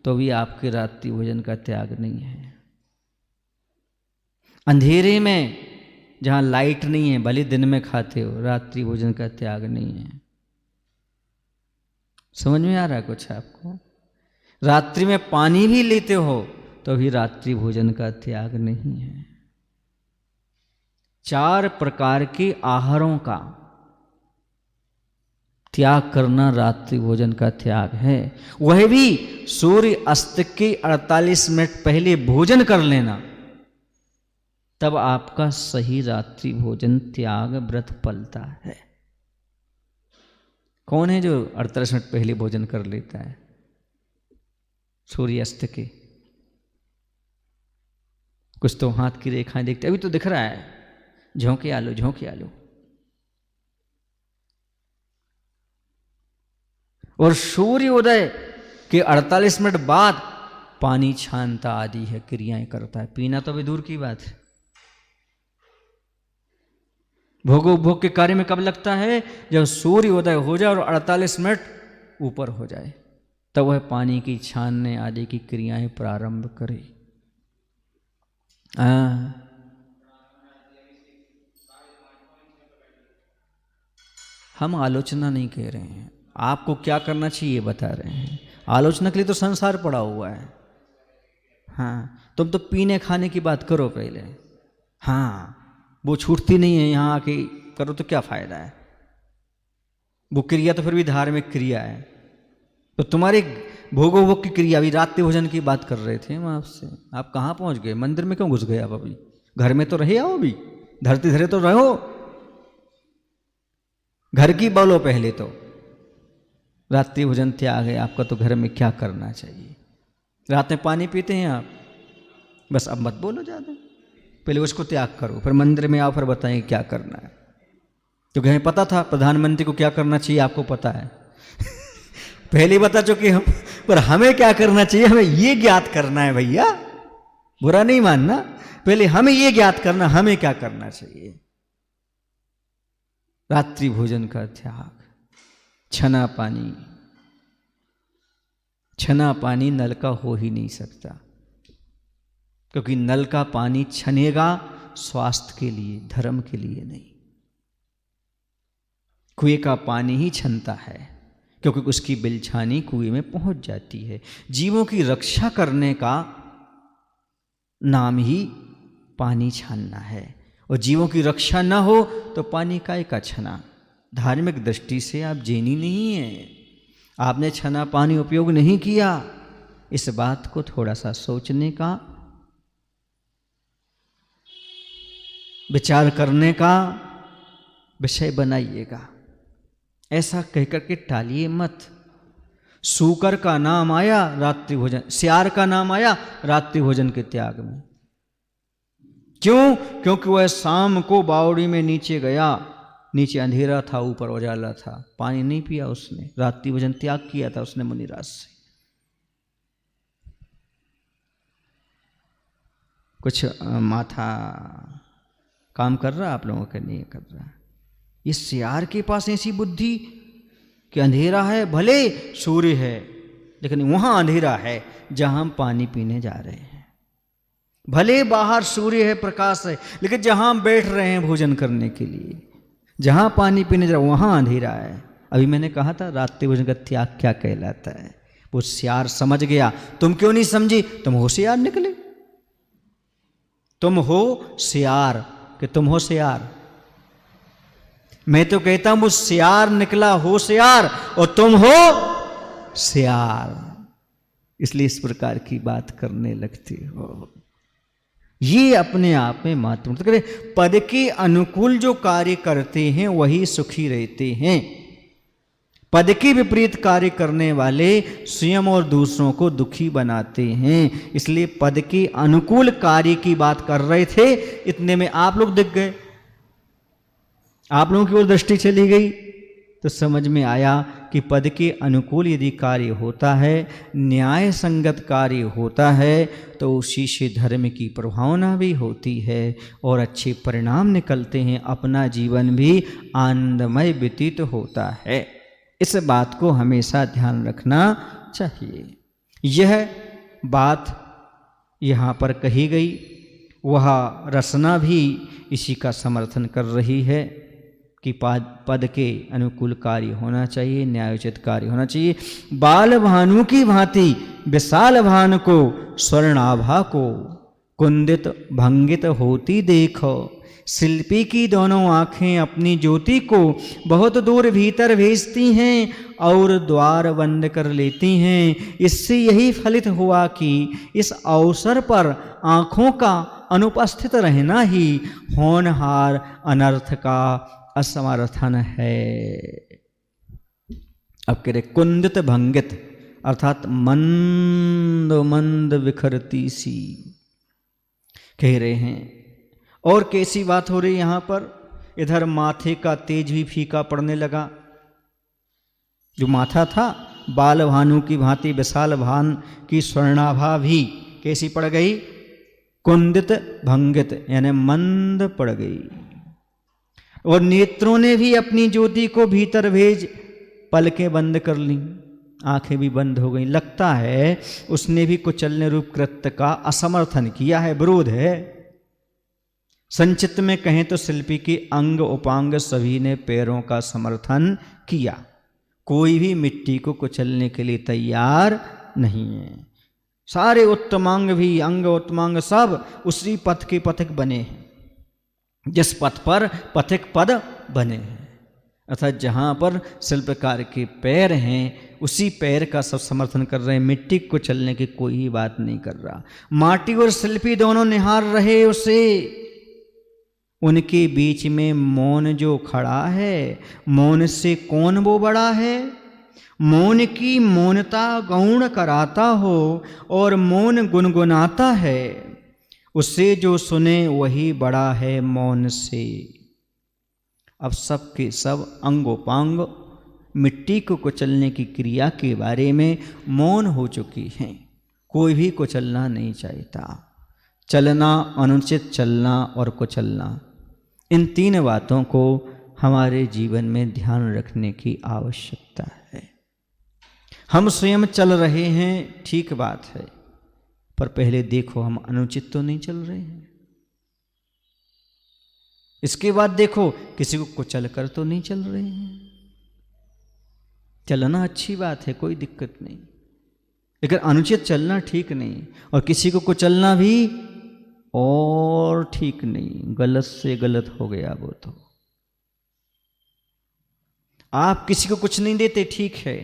तो भी आपके रात्रि भोजन का त्याग नहीं है। अंधेरे में जहां लाइट नहीं है भले दिन में खाते हो, रात्रि भोजन का त्याग नहीं है। समझ में आ रहा है कुछ आपको? रात्रि में पानी भी लेते हो तो भी रात्रि भोजन का त्याग नहीं है। 4 प्रकार के आहारों का त्याग करना रात्रि भोजन का त्याग है। वह भी सूर्य अस्त के 48 मिनट पहले भोजन कर लेना, तब आपका सही रात्रि भोजन त्याग व्रत फलता है। कौन है जो 48 मिनट पहले भोजन कर लेता है सूर्यास्त के? कुछ तो हाथ की रेखाएं देखते, अभी तो दिख रहा है, झोंके आलू झोंके आलू। और सूर्योदय के 48 मिनट बाद पानी छानता आदि है क्रियाएं करता है। पीना तो अभी दूर की बात है। भोगोपभोग के कार्य में कब लगता है? जब सूर्योदय हो जाए और 48 मिनट ऊपर हो जाए, तब वह पानी की छानने आदि की क्रियाएं प्रारंभ करे। हम आलोचना नहीं कह रहे हैं, आपको क्या करना चाहिए बता रहे हैं। आलोचना के लिए तो संसार पड़ा हुआ है। हाँ, तुम तो पीने खाने की बात करो पहले। हाँ, वो छूटती नहीं है, यहाँ आके करो तो क्या फायदा है। वो क्रिया तो फिर भी धार्मिक क्रिया है। तो तुम्हारे भोगोपभोग की क्रिया, अभी रात्रि भोजन की बात कर रहे थे हम आपसे, आप कहाँ पहुँच गए? मंदिर में क्यों घुस गए आप? अभी घर में तो रहे आओ, अभी धरती धरे तो रहो, घर की बोलो पहले तो। रात्रि भोजन त्याग है आपका, तो घर में क्या करना चाहिए? रात में पानी पीते हैं आप, बस अब मत बोलो ज़्यादा, पहले उसको त्याग करो, फिर मंदिर में आओ, फिर बताएं क्या करना है। क्योंकि हमें पता था प्रधानमंत्री को क्या करना चाहिए, आपको पता है पहले बता चुके हम, पर हमें क्या करना चाहिए, हमें ये ज्ञात करना है भैया, बुरा नहीं मानना, पहले हमें ये ज्ञात करना हमें क्या करना चाहिए। रात्रि भोजन का त्याग, छना पानी नल का हो ही नहीं सकता, क्योंकि नल का पानी छनेगा स्वास्थ्य के लिए, धर्म के लिए नहीं। कुएं का पानी ही छनता है, क्योंकि उसकी बिलछानी कुएं में पहुंच जाती है। जीवों की रक्षा करने का नाम ही पानी छानना है, और जीवों की रक्षा न हो तो पानी काय का छना। धार्मिक दृष्टि से आप जैनी नहीं है, आपने छना पानी उपयोग नहीं किया। इस बात को थोड़ा सा सोचने का, विचार करने का विषय बनाइएगा। ऐसा कहकर के टालिए मत। सूकर का नाम आया रात्रि भोजन, सियार का नाम आया रात्रि भोजन के त्याग में। क्यों? क्योंकि वह शाम को बावड़ी में नीचे गया, नीचे अंधेरा था, ऊपर उजाला था, पानी नहीं पिया उसने, रात्रि भोजन त्याग किया था उसने मुनिराज से। कुछ माथा काम कर रहा आप लोगों का? नहीं कर रहा। इस सियार के पास ऐसी बुद्धि कि अंधेरा है, भले सूर्य है, लेकिन वहां अंधेरा है जहां हम पानी पीने जा रहे हैं। भले बाहर सूर्य है, प्रकाश है, लेकिन जहां हम बैठ रहे हैं भोजन करने के लिए, जहां पानी पीने जा रहे हैं, वहां अंधेरा है। अभी मैंने कहा था रात्रि भोजन का त्याग क्या कहलाता है। वो सियार समझ गया। तुम क्यों नहीं समझी? तुम होशियार निकले। तुम हो सियार कि तुम हो सियार? मैं तो कहता हूं वो सियार निकला होशियार और तुम हो सियार, इसलिए इस प्रकार की बात करने लगते हो। ये अपने आप में महत्वपूर्ण। पद के अनुकूल जो कार्य करते हैं वही सुखी रहते हैं। पद के विपरीत कार्य करने वाले स्वयं और दूसरों को दुखी बनाते हैं। इसलिए पद के अनुकूल कार्य की बात कर रहे थे, इतने में आप लोग दिख गए, आप लोगों की ओर दृष्टि चली गई, तो समझ में आया कि पद के अनुकूल यदि कार्य होता है, न्याय संगत कार्य होता है, तो उसी से धर्म की प्रभावना भी होती है और अच्छे परिणाम निकलते हैं, अपना जीवन भी आनंदमय व्यतीत होता है। इस बात को हमेशा ध्यान रखना चाहिए। यह बात यहाँ पर कही गई, वह रचना भी इसी का समर्थन कर रही है कि पद के अनुकूल कार्य होना चाहिए, न्यायोचित कार्य होना चाहिए। बाल भानु की भांति विशाल भान को स्वर्णाभा को कुंदित भंगित होती देखो। शिल्पी की दोनों आंखें अपनी ज्योति को बहुत दूर भीतर भेजती हैं और द्वार बंद कर लेती हैं। इससे यही फलित हुआ कि इस अवसर पर आंखों का अनुपस्थित रहना ही होनहार अनर्थ का असमर्थन है। अब कह रहे कुंदित भंगित अर्थात मंद मंद विखरती सी, कह रहे हैं। और कैसी बात हो रही यहाँ पर, इधर माथे का तेज भी फीका पड़ने लगा। जो माथा था बाल भानु की भांति विशाल भान की स्वर्णाभा भी कैसी पड़ गई, कुंदित भंगित यानी मंद पड़ गई। और नेत्रों ने भी अपनी ज्योति को भीतर भेज पलकें बंद कर ली, आंखें भी बंद हो गई। लगता है उसने भी कुचलने रूप कृत्य का असमर्थन किया है, विरोध है। संचित में कहें तो शिल्पी के अंग उपांग सभी ने पैरों का समर्थन किया। कोई भी मिट्टी को कुचलने के लिए तैयार नहीं है। सारे उत्तमांग भी, अंग उत्तमांग सब उसी पथ के पथिक बने हैं, जिस पथ पर पथिक पद बने हैं। अर्थात जहाँ पर शिल्पकार के पैर हैं उसी पैर का सब समर्थन कर रहे हैं, मिट्टी को चलने की कोई बात नहीं कर रहा। माटी और शिल्पी दोनों निहार रहे उसे। उनके बीच में मौन जो खड़ा है, मौन से कौन वो बड़ा है। मौन की मौनता गौण कराता हो और मौन गुनगुनाता है, उससे जो सुने वही बड़ा है मौन से। अब सब के सब अंगोपांग मिट्टी को कुचलने की क्रिया के बारे में मौन हो चुकी हैं। कोई भी कुचलना नहीं चाहता। चलना, अनुचित चलना और कुचलना, इन तीन बातों को हमारे जीवन में ध्यान रखने की आवश्यकता है। हम स्वयं चल रहे हैं, ठीक बात है, पर पहले देखो हम अनुचित तो नहीं चल रहे हैं। इसके बाद देखो किसी को कुचल कर तो नहीं चल रहे हैं। चलना अच्छी बात है, कोई दिक्कत नहीं, लेकिन अनुचित चलना ठीक नहीं, और किसी को कुचलना भी और ठीक नहीं। गलत से गलत हो गया वो तो। आप किसी को कुछ नहीं देते, ठीक है,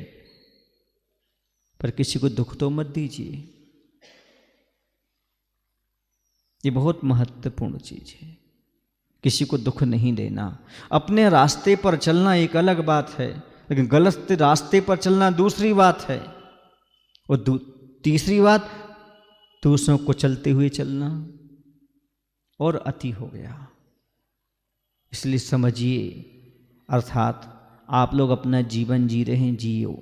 पर किसी को दुख तो मत दीजिए। ये बहुत महत्वपूर्ण चीज है, किसी को दुख नहीं देना। अपने रास्ते पर चलना एक अलग बात है, लेकिन गलत रास्ते पर चलना दूसरी बात है। और तीसरी बात, दूसरों को चलते हुए चलना और अति हो गया। इसलिए समझिए, अर्थात आप लोग अपना जीवन जी रहे हैं, जियो,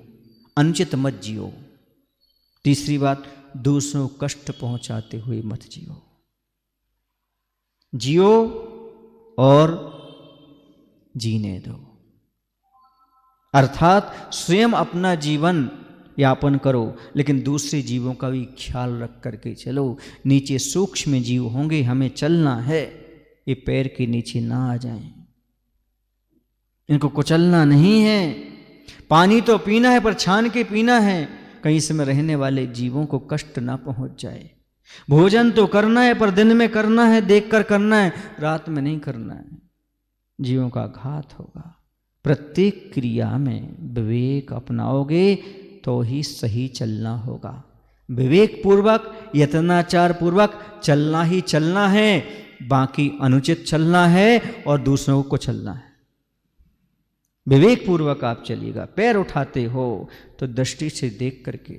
अनुचित मत जियो। तीसरी बात, दूसरों को कष्ट पहुंचाते हुए मत जियो। जियो और जीने दो, अर्थात स्वयं अपना जीवन यापन करो, लेकिन दूसरे जीवों का भी ख्याल रख करके चलो। नीचे सूक्ष्म जीव होंगे, हमें चलना है, ये पैर के नीचे ना आ जाएं, इनको कुचलना नहीं है। पानी तो पीना है, पर छान के पीना है, कहीं इसमें रहने वाले जीवों को कष्ट ना पहुंच जाए। भोजन तो करना है, पर दिन में करना है, देखकर करना है, रात में नहीं करना है, जीवों का घात होगा। प्रत्येक क्रिया में विवेक अपनाओगे तो ही सही चलना होगा। विवेक पूर्वक, यत्नाचार पूर्वक चलना ही चलना है, बाकी अनुचित चलना है और दूसरों को चलना है। विवेक पूर्वक आप चलिएगा। पैर उठाते हो तो दृष्टि से देख करके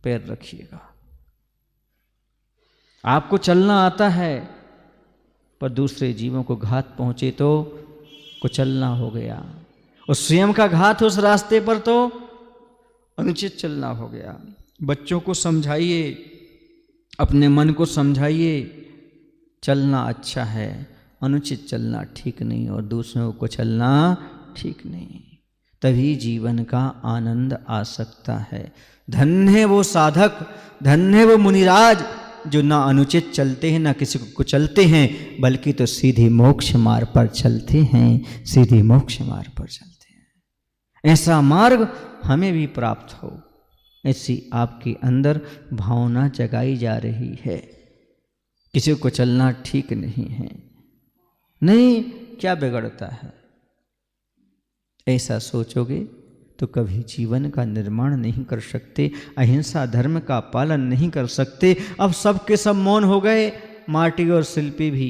पैर रखिएगा। आपको चलना आता है, पर दूसरे जीवों को घात पहुंचे तो कुचलना हो गया, और स्वयं का घात उस रास्ते पर तो अनुचित चलना हो गया। बच्चों को समझाइए, अपने मन को समझाइए, चलना अच्छा है, अनुचित चलना ठीक नहीं, और दूसरों को चलना ठीक नहीं। तभी जीवन का आनंद आ सकता है। धन्य है वो साधक, धन्य है वो मुनिराज, जो ना अनुचित चलते हैं, ना किसी को कुचलते हैं, बल्कि तो सीधे मोक्ष मार्ग पर चलते हैं, सीधे मोक्ष मार्ग पर चलते हैं। ऐसा मार्ग हमें भी प्राप्त हो, ऐसी आपके अंदर भावना जगाई जा रही है। किसी को चलना ठीक नहीं है, नहीं, क्या बिगड़ता है, ऐसा सोचोगे तो कभी जीवन का निर्माण नहीं कर सकते, अहिंसा धर्म का पालन नहीं कर सकते। अब सब के सब मौन हो गए, माटी और शिल्पी भी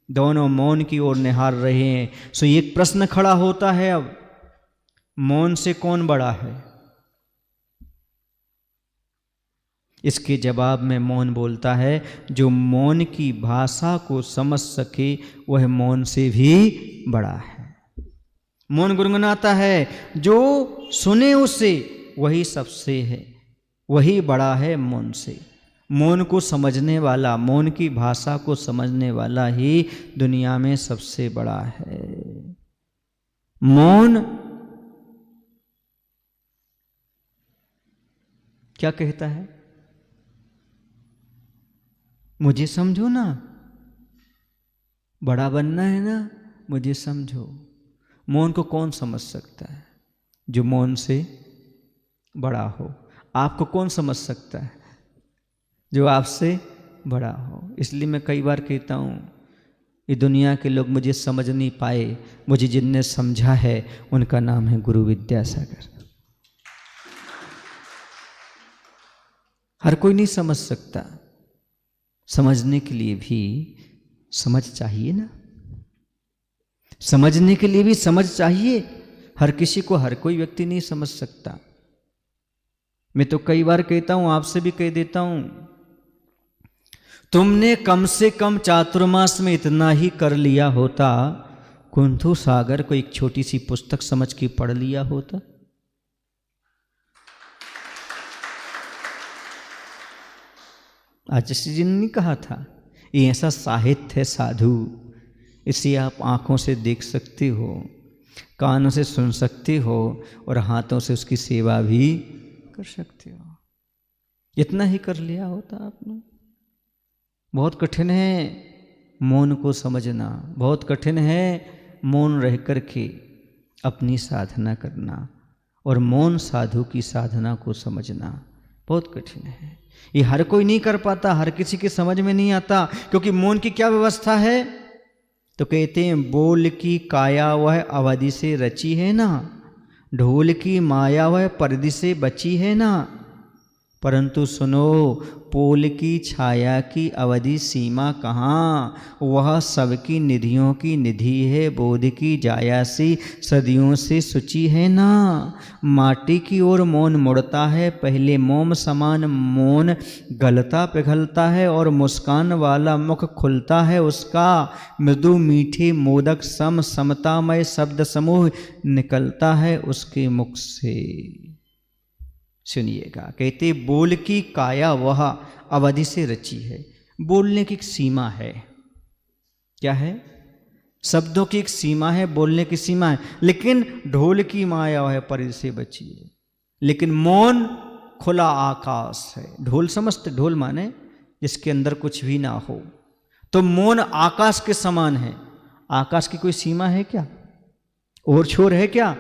दोनों मौन की ओर निहार रहे हैं। सो एक प्रश्न खड़ा होता है, अब मौन से कौन बड़ा है? इसके जवाब में मौन बोलता है, जो मौन की भाषा को समझ सके वह मौन से भी बड़ा है। मौन गुनगुनाता है, जो सुने उसे वही सबसे है, वही बड़ा है मौन से। मौन को समझने वाला, मौन की भाषा को समझने वाला ही दुनिया में सबसे बड़ा है। मौन क्या कहता है? मुझे समझो ना, बड़ा बनना है ना, मुझे समझो। मौन को कौन समझ सकता है? जो मौन से बड़ा हो। आपको कौन समझ सकता है? जो आपसे बड़ा हो। इसलिए मैं कई बार कहता हूँ, ये दुनिया के लोग मुझे समझ नहीं पाए, मुझे जिनने समझा है उनका नाम है गुरु विद्यासागर। हर कोई नहीं समझ सकता, समझने के लिए भी समझ चाहिए ना, समझने के लिए भी समझ चाहिए। हर किसी को हर कोई व्यक्ति नहीं समझ सकता। मैं तो कई बार कहता हूं, आपसे भी कह देता हूं, तुमने कम से कम चातुर्मास में इतना ही कर लिया होता, कुंथु सागर को एक छोटी सी पुस्तक समझ के पढ़ लिया होता। आचार्य जी ने नहीं कहा था, ये ऐसा साहित्य है साधु, इसे आप आँखों से देख सकते हो, कानों से सुन सकते हो और हाथों से उसकी सेवा भी कर सकते हो। इतना ही कर लिया होता आपने। बहुत कठिन है मौन को समझना, बहुत कठिन है मौन रह कर के अपनी साधना करना और मौन साधु की साधना को समझना बहुत कठिन है। ये हर कोई नहीं कर पाता, हर किसी के समझ में नहीं आता। क्योंकि मौन की क्या व्यवस्था है? तो कहते हैं, बोल की काया वह अवधि से रची है ना, ढोल की माया वह परदि से बची है ना, परंतु सुनो पोल की छाया की अवधि सीमा कहाँ, वह सबकी निधियों की निधि है, बोध की जाया सी सदियों से सुची है ना। माटी की ओर मौन मुड़ता है, पहले मोम समान मौन गलता पिघलता है और मुस्कान वाला मुख खुलता है उसका, मृदु मीठे मोदक सम समतामय शब्द समूह निकलता है उसके मुख से। सुनिएगा, कहते बोल की काया वह अवधि से रची है। बोलने की एक सीमा है। क्या है? शब्दों की एक सीमा है, बोलने की सीमा है। लेकिन ढोल की माया वह परिधि से बची है। लेकिन मौन खुला आकाश है। ढोल समझते? ढोल माने जिसके अंदर कुछ भी ना हो। तो मौन आकाश के समान है। आकाश की कोई सीमा है क्या? और छोर है क्या?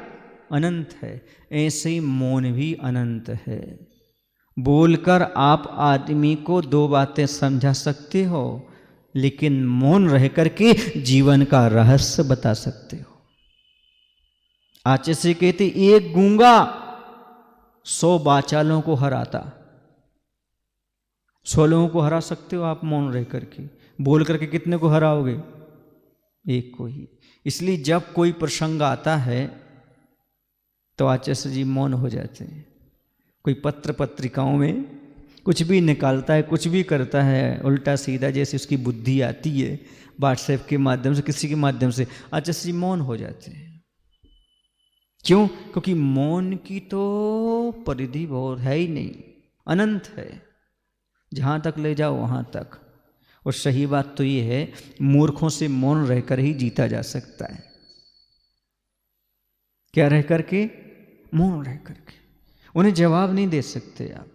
अनंत है। ऐसे ही मौन भी अनंत है। बोलकर आप आदमी को दो बातें समझा सकते हो, लेकिन मौन रह करके जीवन का रहस्य बता सकते हो। आचार्य से कहते, एक गूंगा 100 बाचालों को हराता। 100 लोगों को हरा सकते हो आप मौन रह करके। बोल करके कितने को हराओगे? एक को ही। इसलिए जब कोई प्रसंग आता है तो आचार्य जी मौन हो जाते हैं। कोई पत्र पत्रिकाओं में कुछ भी निकालता है, कुछ भी करता है उल्टा सीधा, जैसे उसकी बुद्धि आती है व्हाट्सएप के माध्यम से, किसी के माध्यम से, आचार्य जी मौन हो जाते हैं। क्यों? क्योंकि मौन की तो परिधि बहुत है ही नहीं, अनंत है। जहाँ तक ले जाओ वहाँ तक। और सही बात तो ये है, मूर्खों से मौन रहकर ही जीता जा सकता है। क्या रह करके? मौन रह करके। उन्हें जवाब नहीं दे सकते आप,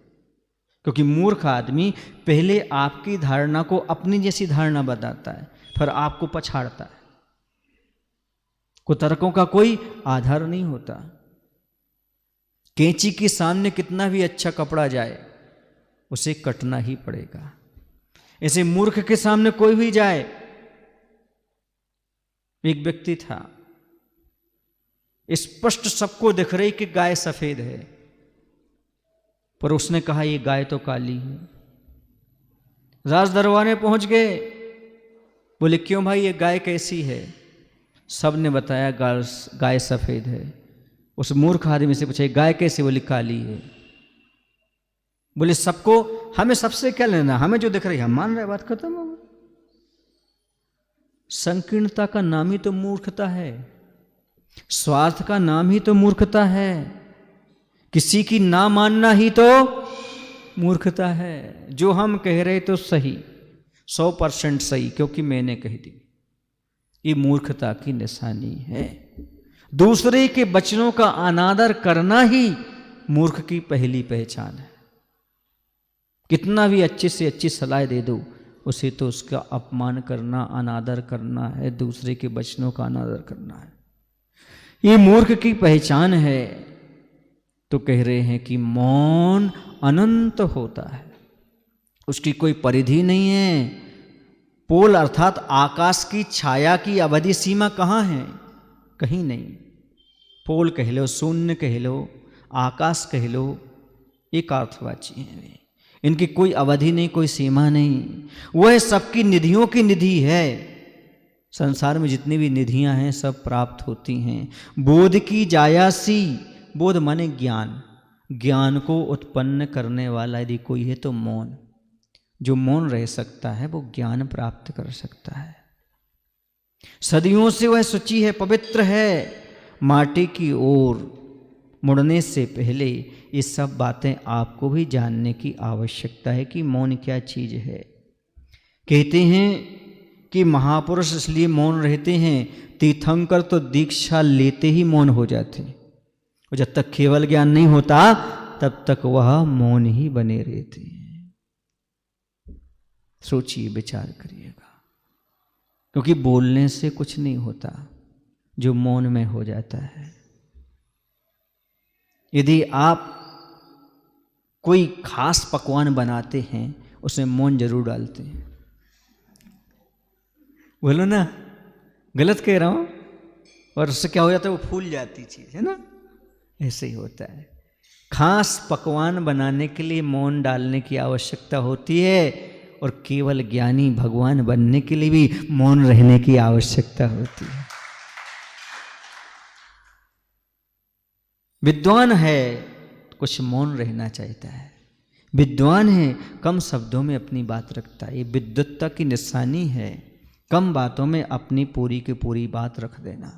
क्योंकि मूर्ख आदमी पहले आपकी धारणा को अपनी जैसी धारणा बताता है, फिर आपको पछाड़ता है। कुतर्कों का कोई आधार नहीं होता। कैंची के सामने कितना भी अच्छा कपड़ा जाए, उसे कटना ही पड़ेगा। ऐसे मूर्ख के सामने कोई भी जाए। एक व्यक्ति था, स्पष्ट सबको दिख रही कि गाय सफेद है, पर उसने कहा ये गाय तो काली है। राज दरबार में पहुंच गए, बोले क्यों भाई ये गाय कैसी है? सब ने बताया गाय सफेद है। उस मूर्ख आदमी से पूछा गाय कैसी? बोली काली है। बोले सबको, हमें सबसे क्या लेना, हमें जो दिख रही है हम मान रहे, बात खत्म हो गई। संकीर्णता का नाम ही तो मूर्खता है, स्वार्थ का नाम ही तो मूर्खता है, किसी की ना मानना ही तो मूर्खता है। जो हम कह रहे तो सही, 100% सही क्योंकि मैंने कह दी, ये मूर्खता की निशानी है। दूसरे के वचनों का अनादर करना ही मूर्ख की पहली पहचान है। कितना भी अच्छी से अच्छी सलाह दे दो, उसे तो उसका अपमान करना, अनादर करना है, दूसरे के वचनों का अनादर करना है, ये मूर्ख की पहचान है। तो कह रहे हैं कि मौन अनंत होता है, उसकी कोई परिधि नहीं है। पोल अर्थात आकाश की छाया की अवधि सीमा कहाँ है? कहीं नहीं। पोल कह लो, शून्य कह लो, आकाश कह लो, एक अर्थवाची है वे। इनकी कोई अवधि नहीं, कोई सीमा नहीं। वह सबकी निधियों की निधि है। संसार में जितनी भी निधियां हैं सब प्राप्त होती हैं। बोध की जायासी, बोध माने ज्ञान, ज्ञान को उत्पन्न करने वाला यदि कोई है तो मौन। जो मौन रह सकता है वो ज्ञान प्राप्त कर सकता है। सदियों से वह शुचि है, पवित्र है। माटी की ओर मुड़ने से पहले ये सब बातें आपको भी जानने की आवश्यकता है कि मौन क्या चीज है। कहते हैं कि महापुरुष इसलिए मौन रहते हैं, तीर्थंकर तो दीक्षा लेते ही मौन हो जाते, और जब तक केवल ज्ञान नहीं होता तब तक वह मौन ही बने रहते हैं। सोचिए, विचार करिएगा, क्योंकि बोलने से कुछ नहीं होता, जो मौन में हो जाता है। यदि आप कोई खास पकवान बनाते हैं उसमें मौन जरूर डालते हैं। बोलो ना, गलत कह रहा हूं? और उससे क्या हो जाता है, वो फूल जाती चीज है ना। ऐसे ही होता है। खास पकवान बनाने के लिए मौन डालने की आवश्यकता होती है, और केवल ज्ञानी भगवान बनने के लिए भी मौन रहने की आवश्यकता होती है। विद्वान है कुछ मौन रहना चाहता है, विद्वान है कम शब्दों में अपनी बात रखता है। ये विद्वत्ता की निशानी है, कम बातों में अपनी पूरी की पूरी बात रख देना,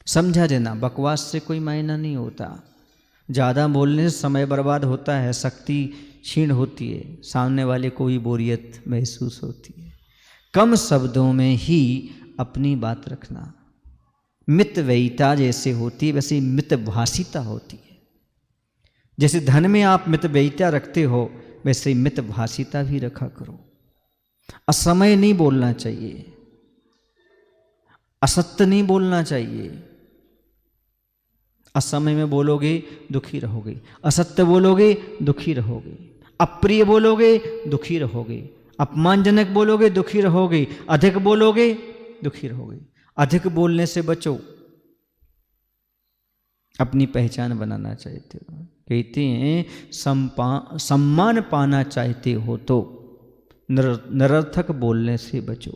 समझा देना। बकवास से कोई मायना नहीं होता, ज़्यादा बोलने से समय बर्बाद होता है, शक्ति क्षीण होती है, सामने वाले को भी बोरियत महसूस होती है। कम शब्दों में ही अपनी बात रखना। मितव्ययिता जैसे होती है वैसे मितभाषिता होती है। जैसे धन में आप मितव्ययिता रखते हो वैसे मितभाषिता भी रखा करो। असमय नहीं बोलना चाहिए, असत्य नहीं बोलना चाहिए। असमय में बोलोगे दुखी रहोगे, असत्य बोलोगे दुखी रहोगे, अप्रिय बोलोगे दुखी रहोगे, अपमानजनक बोलोगे दुखी रहोगे, अधिक बोलोगे दुखी रहोगे। अधिक बोलने से बचो। अपनी पहचान बनाना चाहते हो, कहते हैं सम्मान पाना चाहते हो तो निरर्थक बोलने से बचो।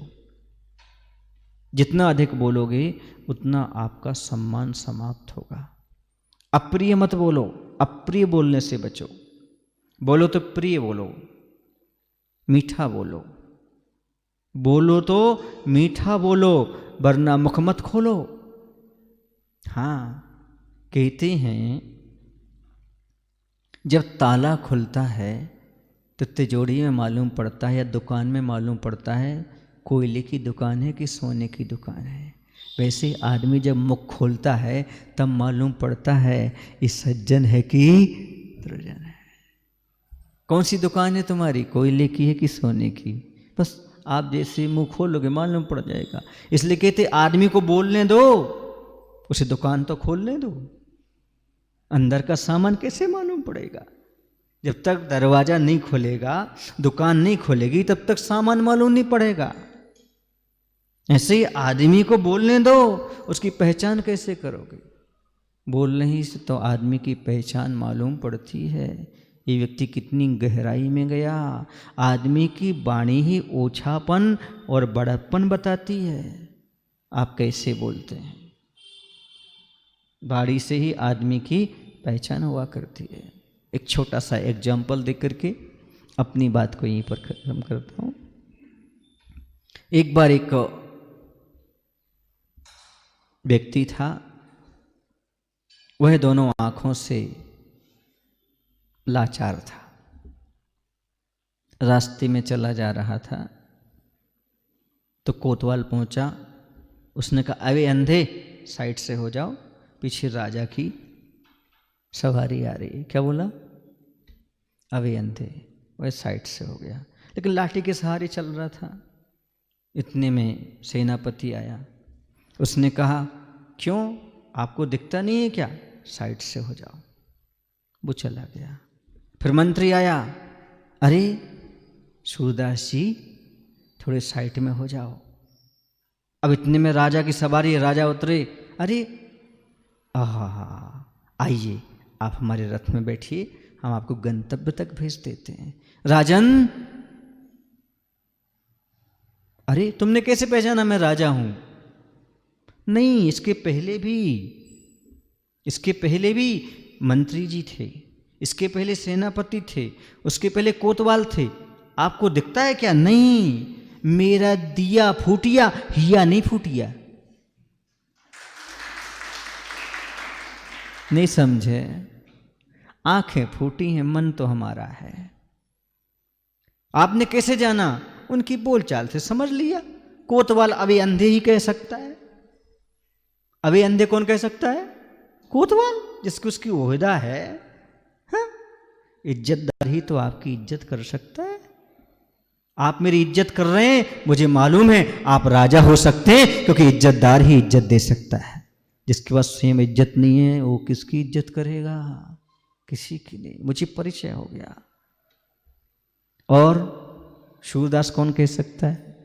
जितना अधिक बोलोगे उतना आपका सम्मान समाप्त होगा। अप्रिय मत बोलो, अप्रिय बोलने से बचो। बोलो तो प्रिय बोलो, मीठा बोलो। बोलो तो मीठा बोलो, वरना मुख मत खोलो। हाँ, कहते हैं जब ताला खुलता है तो तिजोरी में मालूम पड़ता है या दुकान में मालूम पड़ता है कोयले की दुकान है कि सोने की दुकान है। वैसे आदमी जब मुख खोलता है तब मालूम पड़ता है ये सज्जन है कि दुर्जन है। कौन सी दुकान है तुम्हारी, कोयले की है कि सोने की? बस आप जैसे मुंह खोलोगे मालूम पड़ जाएगा। इसलिए कहते आदमी को बोलने दो, उसे दुकान तो खोलने दो। अंदर का सामान कैसे मालूम पड़ेगा? जब तक दरवाजा नहीं खोलेगा, दुकान नहीं खोलेगी, तब तक सामान मालूम नहीं पड़ेगा। ऐसे ही आदमी को बोलने दो, उसकी पहचान कैसे करोगे? बोलने ही से तो आदमी की पहचान मालूम पड़ती है। ये व्यक्ति कितनी गहराई में गया। आदमी की वाणी ही ओछापन और बड़प्पन बताती है। आप कैसे बोलते हैं, वाणी से ही आदमी की पहचान हुआ करती है। एक छोटा सा एग्जाम्पल दे करके अपनी बात को यहीं पर खत्म करता हूँ। एक बार एक व्यक्ति था, वह दोनों आंखों से लाचार था। रास्ते में चला जा रहा था तो कोतवाल पहुंचा। उसने कहा, अबे अंधे साइड से हो जाओ, पीछे राजा की सवारी आ रही है। क्या बोला? अबे अंधे। वह साइड से हो गया, लेकिन लाठी के सहारे चल रहा था। इतने में सेनापति आया। उसने कहा, क्यों, आपको दिखता नहीं है क्या? साइड से हो जाओ। वो चला गया। फिर मंत्री आया, अरे सूरदास जी थोड़े साइड में हो जाओ। अब इतने में राजा की सवारी, राजा उतरे। अरे आहा, आइए आप हमारे रथ में बैठिए, हम आपको गंतव्य तक भेज देते हैं। राजन, अरे तुमने कैसे पहचाना मैं राजा हूं? नहीं, इसके पहले भी मंत्री जी थे, इसके पहले सेनापति थे, उसके पहले कोतवाल थे। आपको दिखता है क्या? नहीं, मेरा दिया फूटिया, हिया नहीं फूटिया। नहीं समझे? आंखें फूटी हैं, मन तो हमारा है। आपने कैसे जाना? उनकी बोलचाल से समझ लिया। कोतवाल अबे अंधे ही कह सकता है। अबे अंधे कौन कह सकता है? कोतवाल, जिसकी उसकी ओहदा है। हाँ? इज्जतदार ही तो आपकी इज्जत कर सकता है। आप मेरी इज्जत कर रहे हैं, मुझे मालूम है आप राजा हो सकते हैं, क्योंकि इज्जतदार ही इज्जत दे सकता है। जिसके पास स्वयं इज्जत नहीं है वो किसकी इज्जत करेगा? किसी की नहीं। मुझे परिचय हो गया। और सूरदास कौन कह सकता है?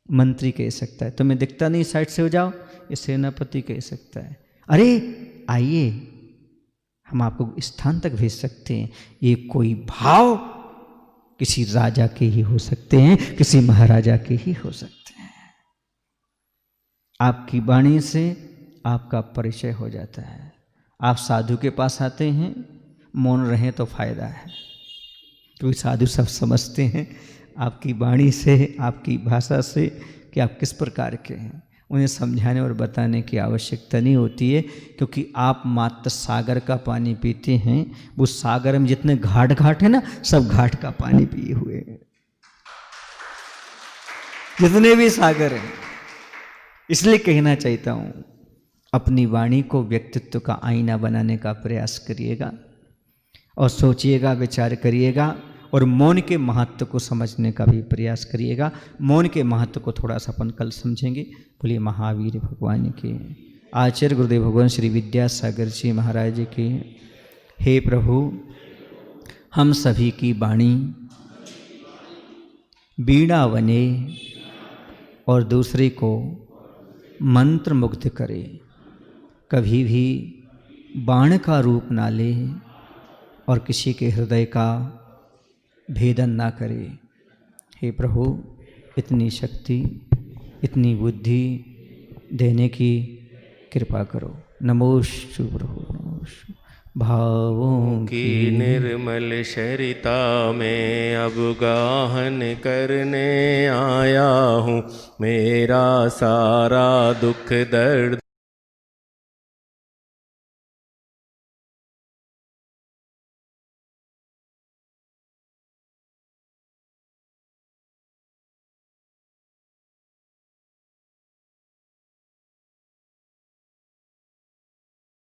मंत्री कह सकता है। तुम्हें दिखता नहीं, साइड से हो जाओ, ये सेनापति कह सकता है। अरे आइए, हम आपको स्थान तक भेज सकते हैं। ये कोई भाव किसी राजा के ही हो सकते हैं, किसी महाराजा के ही हो सकते हैं। आपकी वाणी से आपका परिचय हो जाता है। आप साधु के पास आते हैं, मौन रहें तो फायदा है, क्योंकि साधु सब समझते हैं आपकी वाणी से, आपकी भाषा से कि आप किस प्रकार के हैं। उन्हें समझाने और बताने की आवश्यकता नहीं होती है, क्योंकि आप मात्र सागर का पानी पीते हैं। वो सागर में जितने घाट घाट है ना, सब घाट का पानी पिए हुए हैं, जितने भी सागर हैं। इसलिए कहना चाहता हूं, अपनी वाणी को व्यक्तित्व का आईना बनाने का प्रयास करिएगा और सोचिएगा, विचार करिएगा और मौन के महत्व को समझने का भी प्रयास करिएगा। मौन के महत्व को थोड़ा सा अपन कल समझेंगे। बोलिए महावीर भगवान के, आचार्य गुरुदेव भगवान श्री विद्यासागर जी महाराज जी की। हे प्रभु, हम सभी की वाणी बीड़ा बने और दूसरे को मंत्र मुग्ध करे, कभी भी बाण का रूप ना ले और किसी के हृदय का भेदन ना करे। हे प्रभु, इतनी शक्ति, इतनी बुद्धि देने की कृपा करो। नमोस्तु प्रभु, नमोस्तु। भावों की निर्मल शरिता में अब गाहन करने आया हूँ। मेरा सारा दुख दर्द